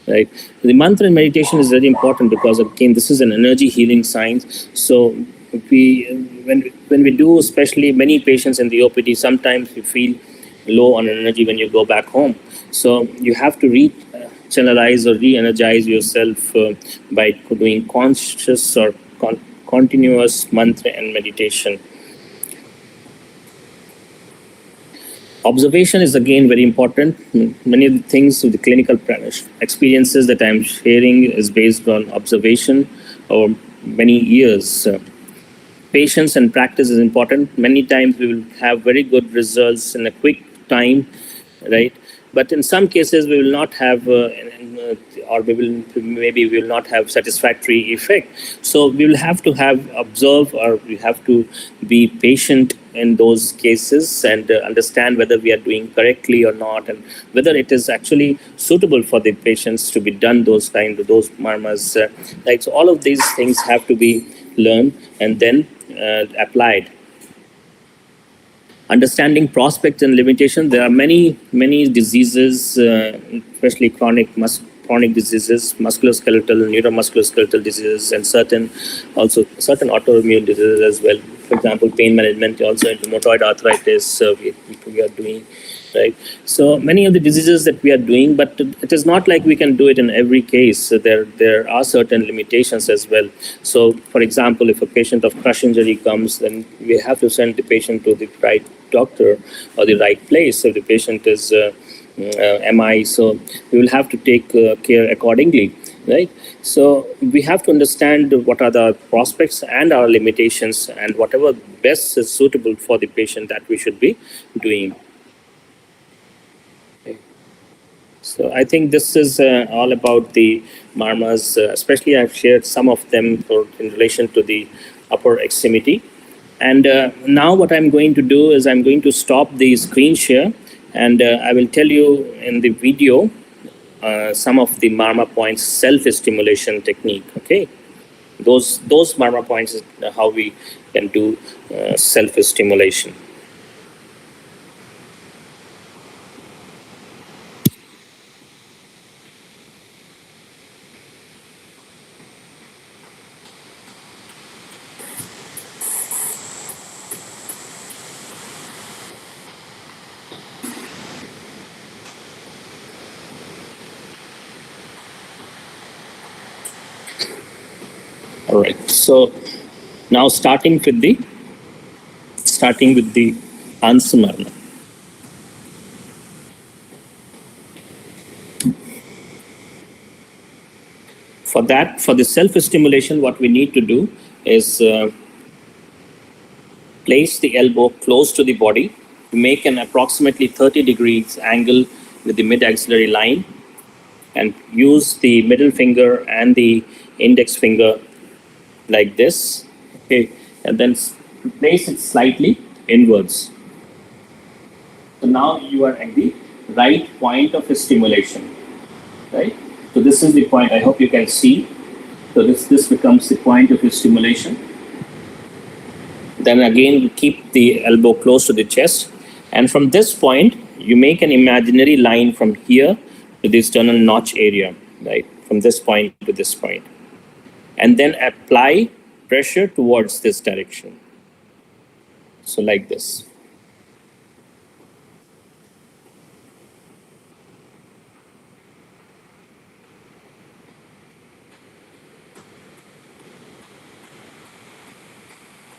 Right. The mantra and meditation is very important, because again, this is an energy healing science. So when we do, especially many patients in the OPD, sometimes you feel low on energy when you go back home. So you have to re-channelize or re-energize yourself by doing conscious or continuous mantra and meditation. Observation is again very important. Many of the things, the clinical experiences that I'm sharing is based on observation over many years. Patience and practice is important. Many times we will have very good results in a quick time, right? But in some cases we will not have, or maybe we will not have satisfactory effect. So we will have to observe, or we have to be patient in those cases and understand whether we are doing correctly or not, and whether it is actually suitable for the patients to be done those Marmas. Right? So all of these things have to be learned and then applied. Understanding prospects and limitations. There are many diseases, especially chronic diseases, musculoskeletal, neuromusculoskeletal diseases, and certain autoimmune diseases as well. For example, pain management, also in rheumatoid arthritis, we are doing. Right. So many of the diseases that we are doing, but it is not like we can do it in every case. So there are certain limitations as well. So, for example, if a patient of crush injury comes, then we have to send the patient to the right doctor or the right place. So the patient is MI, so we will have to take care accordingly. right? So we have to understand what are the prospects and our limitations, and whatever best is suitable for the patient that we should be doing. So I think this is all about the Marmas, especially I've shared some of them in relation to the upper extremity. And now what I'm going to do is I'm going to stop the screen share, and I will tell you in the video some of the Marma points self-stimulation technique, okay? Those Marma points is how we can do self-stimulation. All right, so now starting with the answer Marma. For that, for the self-stimulation, what we need to do is place the elbow close to the body, make an approximately 30 degrees angle with the mid-axillary line, and use the middle finger and the index finger like this, okay, and then place it slightly inwards. So now you are at the right point of stimulation, right? So this is the point. I hope you can see. So this becomes the point of stimulation. Then again, keep the elbow close to the chest, and from this point, you make an imaginary line from here to the sternal notch area, right? From this point to this point, and then apply pressure towards this direction. So like this.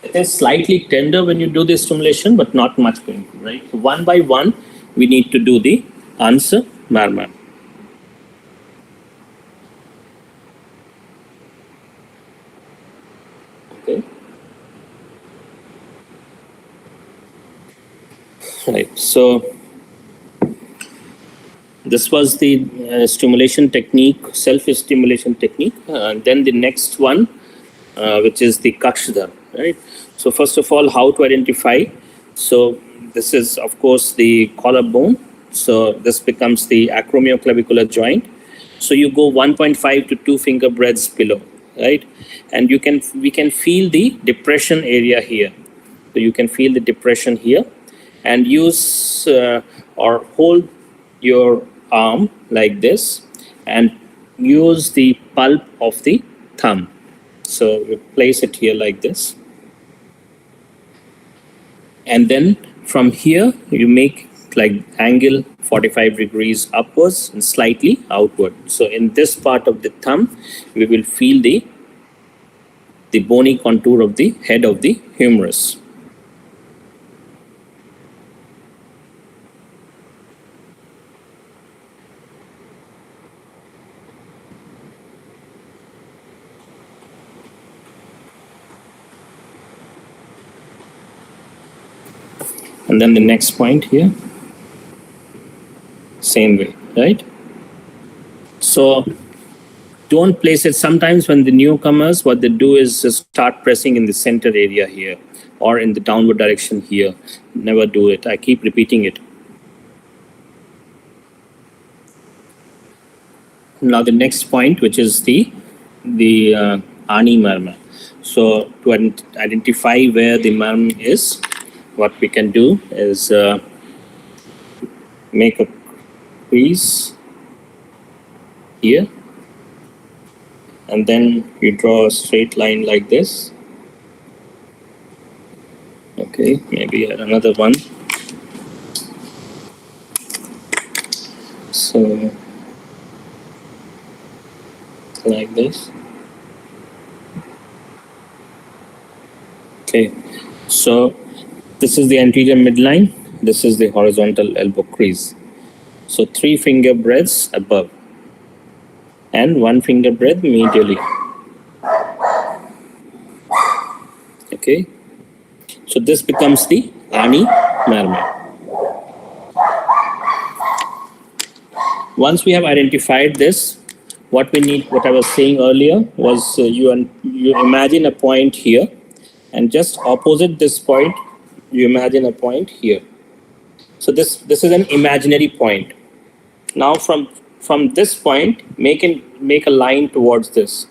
It is slightly tender when you do the stimulation, but not much painful, right? So one by one, we need to do the answer Marma. Okay. Right. So this was the stimulation technique, self-stimulation technique. Then the next one, which is the Kakshadhar, right? So first of all, how to identify? So this is, of course, the collarbone. So this becomes the acromioclavicular joint. So you go 1.5 to 2 finger breadths below, right? And we can feel the depression area here. So you can feel the depression here, and use or hold your arm like this, and use the pulp of the thumb. So you place it here like this. And then from here, you make like angle 45 degrees upwards and slightly outward. So in this part of the thumb, we will feel the bony contour of the head of the humerus. And then the next point here, same way, right? So don't place it. Sometimes when the newcomers, what they do is just start pressing in the center area here or in the downward direction here. Never do it. I keep repeating it. Now the next point, which is the Ani Marma. So to identify where the Marma is, what we can do is make a crease here, and then you draw a straight line like this. Okay, maybe another one. So like this. Okay, so this is the anterior midline. This is the horizontal elbow crease. So 3 finger breadths above. and one finger breath medially. Okay, so this becomes the Ani Marma. Once we have identified this, what we need, what I was saying earlier, was you imagine a point here, and just opposite this point, you imagine a point here. So this is an imaginary point. Now from this point, make a line towards this.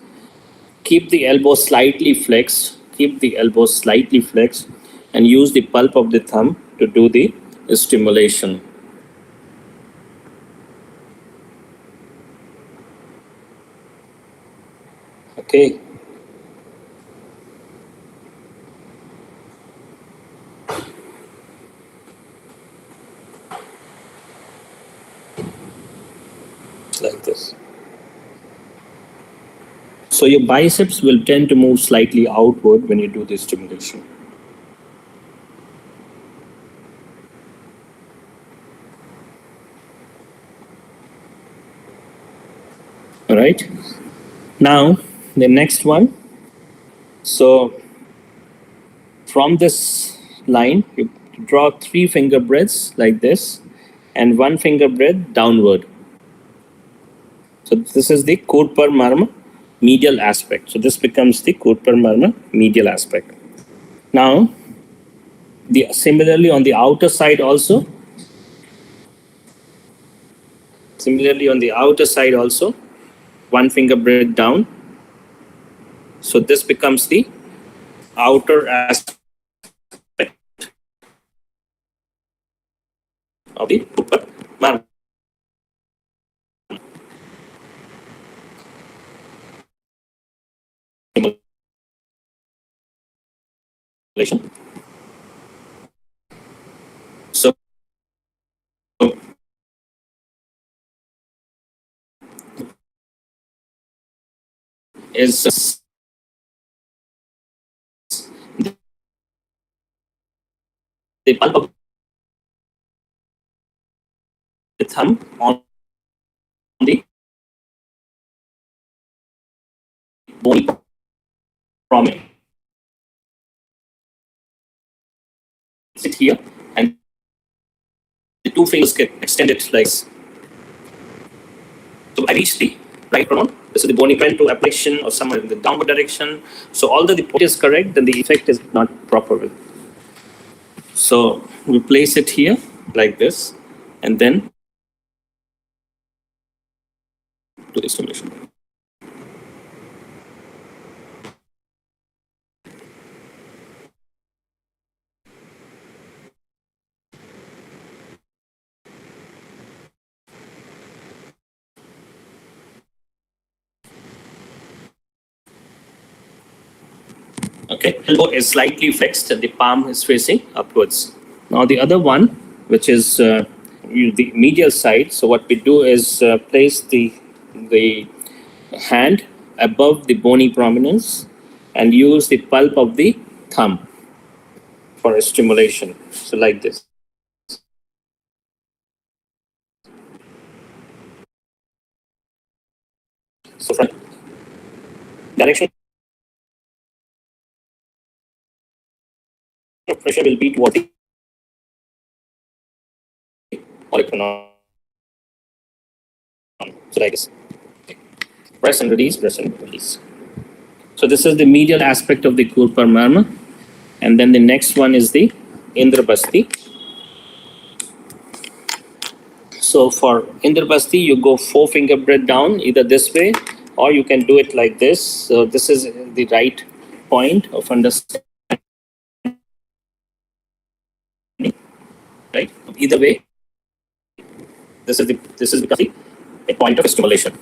Keep the elbow slightly flexed. Keep the elbow slightly flexed, and use the pulp of the thumb to do the stimulation. Okay. Like this. So your biceps will tend to move slightly outward when you do this stimulation. All right. Now the next one. So from this line, you draw 3 finger breaths like this, and 1 finger breath downward. So this is the Kurpar Marma medial aspect. So this becomes the Kurpar Marma medial aspect. Now, similarly on the outer side also, one finger breath down. So this becomes the outer aspect of the Kurpar Marma. So is the pulp of the thumb on the bony prominence. Sit here, and the 2 fingers get extended like this. So I reach the right pronoun. This is the bony pen to application or somewhere in the downward direction. So although the point is correct, then the effect is not proper. So we place it here like this, and then do the stimulation. Okay, elbow is slightly flexed, the palm is facing upwards. Now the other one, which is the medial side. So what we do is place the hand above the bony prominence and use the pulp of the thumb for a stimulation. So like this. So from direction of pressure will be toward the auricular. So like this. Press and release, press and release. So this is the medial aspect of the Kurpar Marma. And then the next one is the Indrabasti. So for Indrabasti, you go 4 finger breath down, either this way, or you can do it like this. So this is the right point of understanding. Right? Either way, this is becoming a point of stimulation.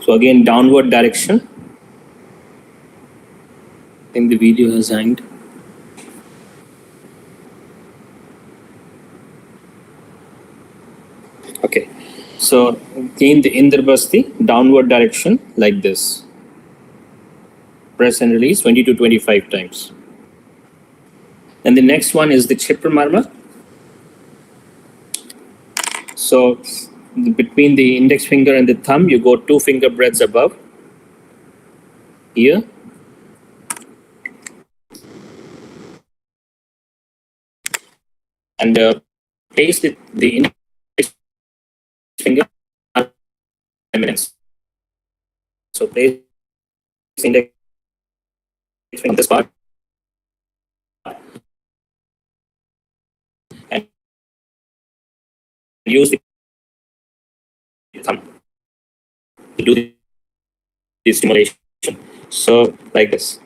So again, downward direction. I think the video has hanged. Okay. So gain the Indrabasti downward direction like this. Press and release 20 to 25 times. And the next one is the Shishir Marma. So between the index finger and the thumb, you go 2 finger breadths above here. And place the index finger minutes. So place index finger on this part and use the thumb to do the stimulation. So like this.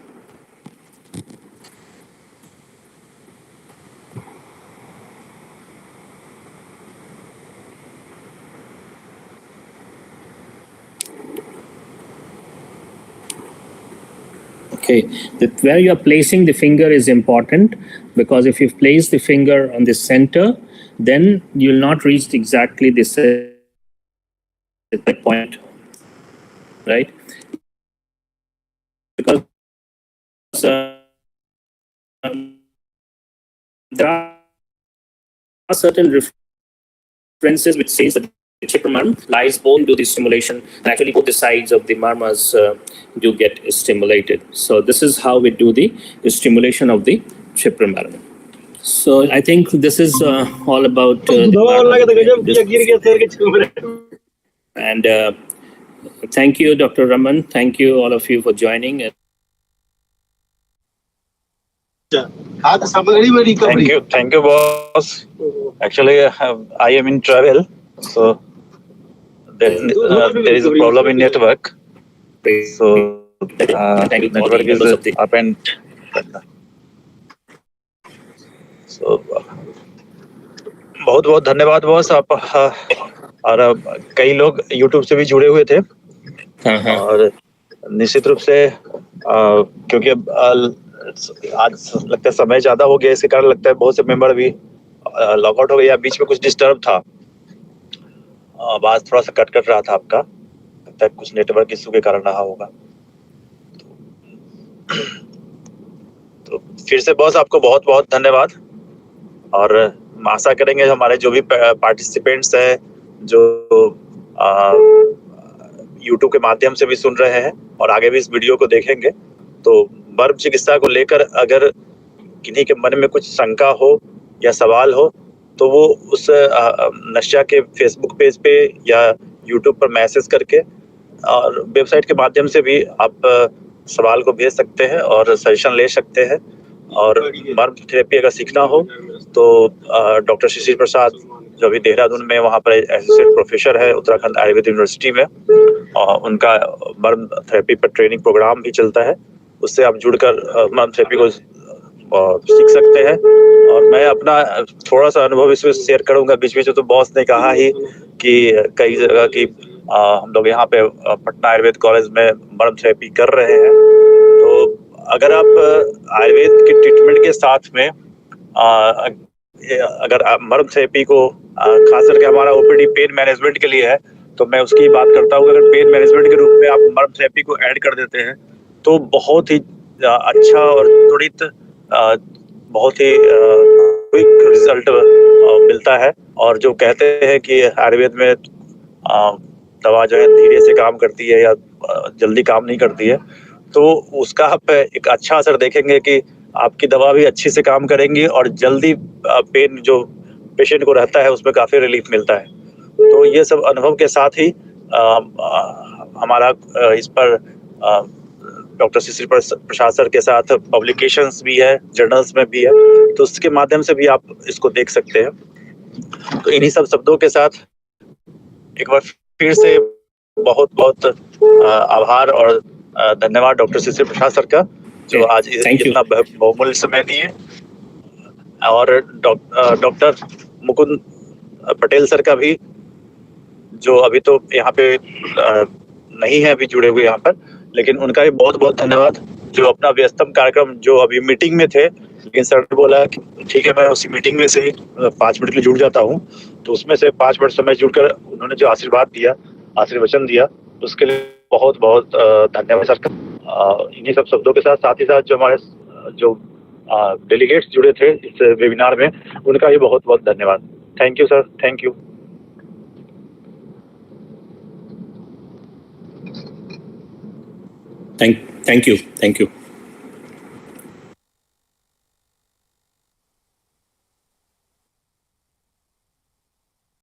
Okay, where you are placing the finger is important, because if you place the finger on the center, then you will not reach exactly the set point, right? Because there are certain references which says that the Shishir Marma lies both into the stimulation, and actually both the sides of the marmas do get stimulated. So this is how we do the stimulation of the Shishir Marma. So I think this is all about the and thank you, Dr. Raman. Thank you, all of you, for joining. Thank you, boss. Actually, I am in travel, so there is a problem in network. So network is up and so बहुत बहुत धन्यवाद boss आप और कई लोग YouTube से भी जुड़े हुए थे और निश्चित रूप से क्योंकि अब आज लगता है समय ज्यादा हो गया, इसके कारण लगता है बहुत से मेंबर भी लॉग आउट हो गए या बीच में कुछ डिस्टर्ब था, आवाज थोड़ा सा कट रहा था आपका, लगता है कुछ नेटवर्क इशू के कारण रहा होगा। तो फिर से बॉस आपको बहुत बहुत धन्यवाद और आशा करेंगे हमारे जो भी पार्टिसिपेंट्स हैं जो YouTube के माध्यम से भी सुन रहे हैं और आगे भी इस वीडियो को देखेंगे, तो मर्म चिकित्सा को लेकर अगर किन्हीं के मन में कुछ शंका हो या सवाल हो तो वो उस नशा के फेसबुक पेज पे या YouTube पर मैसेज करके और वेबसाइट के माध्यम से भी आप सवाल को भेज सकते हैं और सजेशन ले सकते हैं। और मर्म थेरेपी अगर सीखना हो तो डॉक्टर शिशिर प्रसाद जो अभी देहरादून में वहाँ पर एसोसिएट प्रोफेसर है उत्तराखंड आयुर्वेद यूनिवर्सिटी में, उनका मर्म थेरेपी पर ट्रेनिंग प्रोग्राम भी चलता है, उससे आप जुड़कर मर्म थेरेपी को सीख सकते हैं। और मैं अपना थोड़ा सा अनुभव इसमें शेयर करूंगा। बीच बीच में तो बॉस ने कहा ही कि कई जगह की हम लोग यहाँ पे पटना आयुर्वेद कॉलेज में मर्म थेरेपी कर रहे हैं, तो अगर आप आयुर्वेद के ट्रीटमेंट के साथ में अगर आप मर्म थेरेपी को खास करके हमारा ओपीडी पेन मैनेजमेंट के लिए है तो मैं उसकी बात करता हूँ। अगर पेन मैनेजमेंट के रूप में आप मर्म थेरेपी को ऐड कर देते हैं तो बहुत ही अच्छा और त्वरित बहुत ही क्विक रिजल्ट मिलता है। और जो कहते हैं कि आयुर्वेद में दवा जो है धीरे से काम करती है या जल्दी काम नहीं करती है, तो उसका आप एक अच्छा असर देखेंगे कि आपकी दवा भी अच्छे से काम करेंगी और जल्दी पेन जो पेशेंट को रहता है उसमें काफ़ी रिलीफ मिलता है। तो ये सब अनुभव के साथ ही हमारा इस पर डॉक्टर शिशिर प्रसाद सर के साथ पब्लिकेशंस भी है, जर्नल्स में भी है, तो उसके माध्यम से भी आप इसको देख सकते हैं। तो इन्हीं सब शब्दों के साथ एक बार फिर से बहुत बहुत आभार और धन्यवाद डॉक्टर शिशिर प्रसाद सर का जो आज इतना बहुमूल्य समय दिए, और डॉक्टर मुकुंद पटेल सर का भी जो अभी तो यहाँ पे नहीं है अभी जुड़े हुए यहाँ पर, लेकिन उनका भी बहुत बहुत धन्यवाद जो अपना व्यस्तम कार्यक्रम जो अभी मीटिंग में थे लेकिन सर ने बोला कि ठीक है, मैं उसी मीटिंग में से ही 5 मिनट के लिए जुड़ जाता हूँ। तो उसमें से 5 मिनट समय जुड़कर उन्होंने जो आशीर्वाद दिया, आशीर्वचन दिया, उसके लिए बहुत बहुत धन्यवाद सर। इन्हीं सब शब्दों के साथ ही साथ जो हमारे जो डेलीगेट्स जुड़े थे इस वेबिनार में, उनका भी बहुत बहुत धन्यवाद। Thank you sir, thank you. Thank you.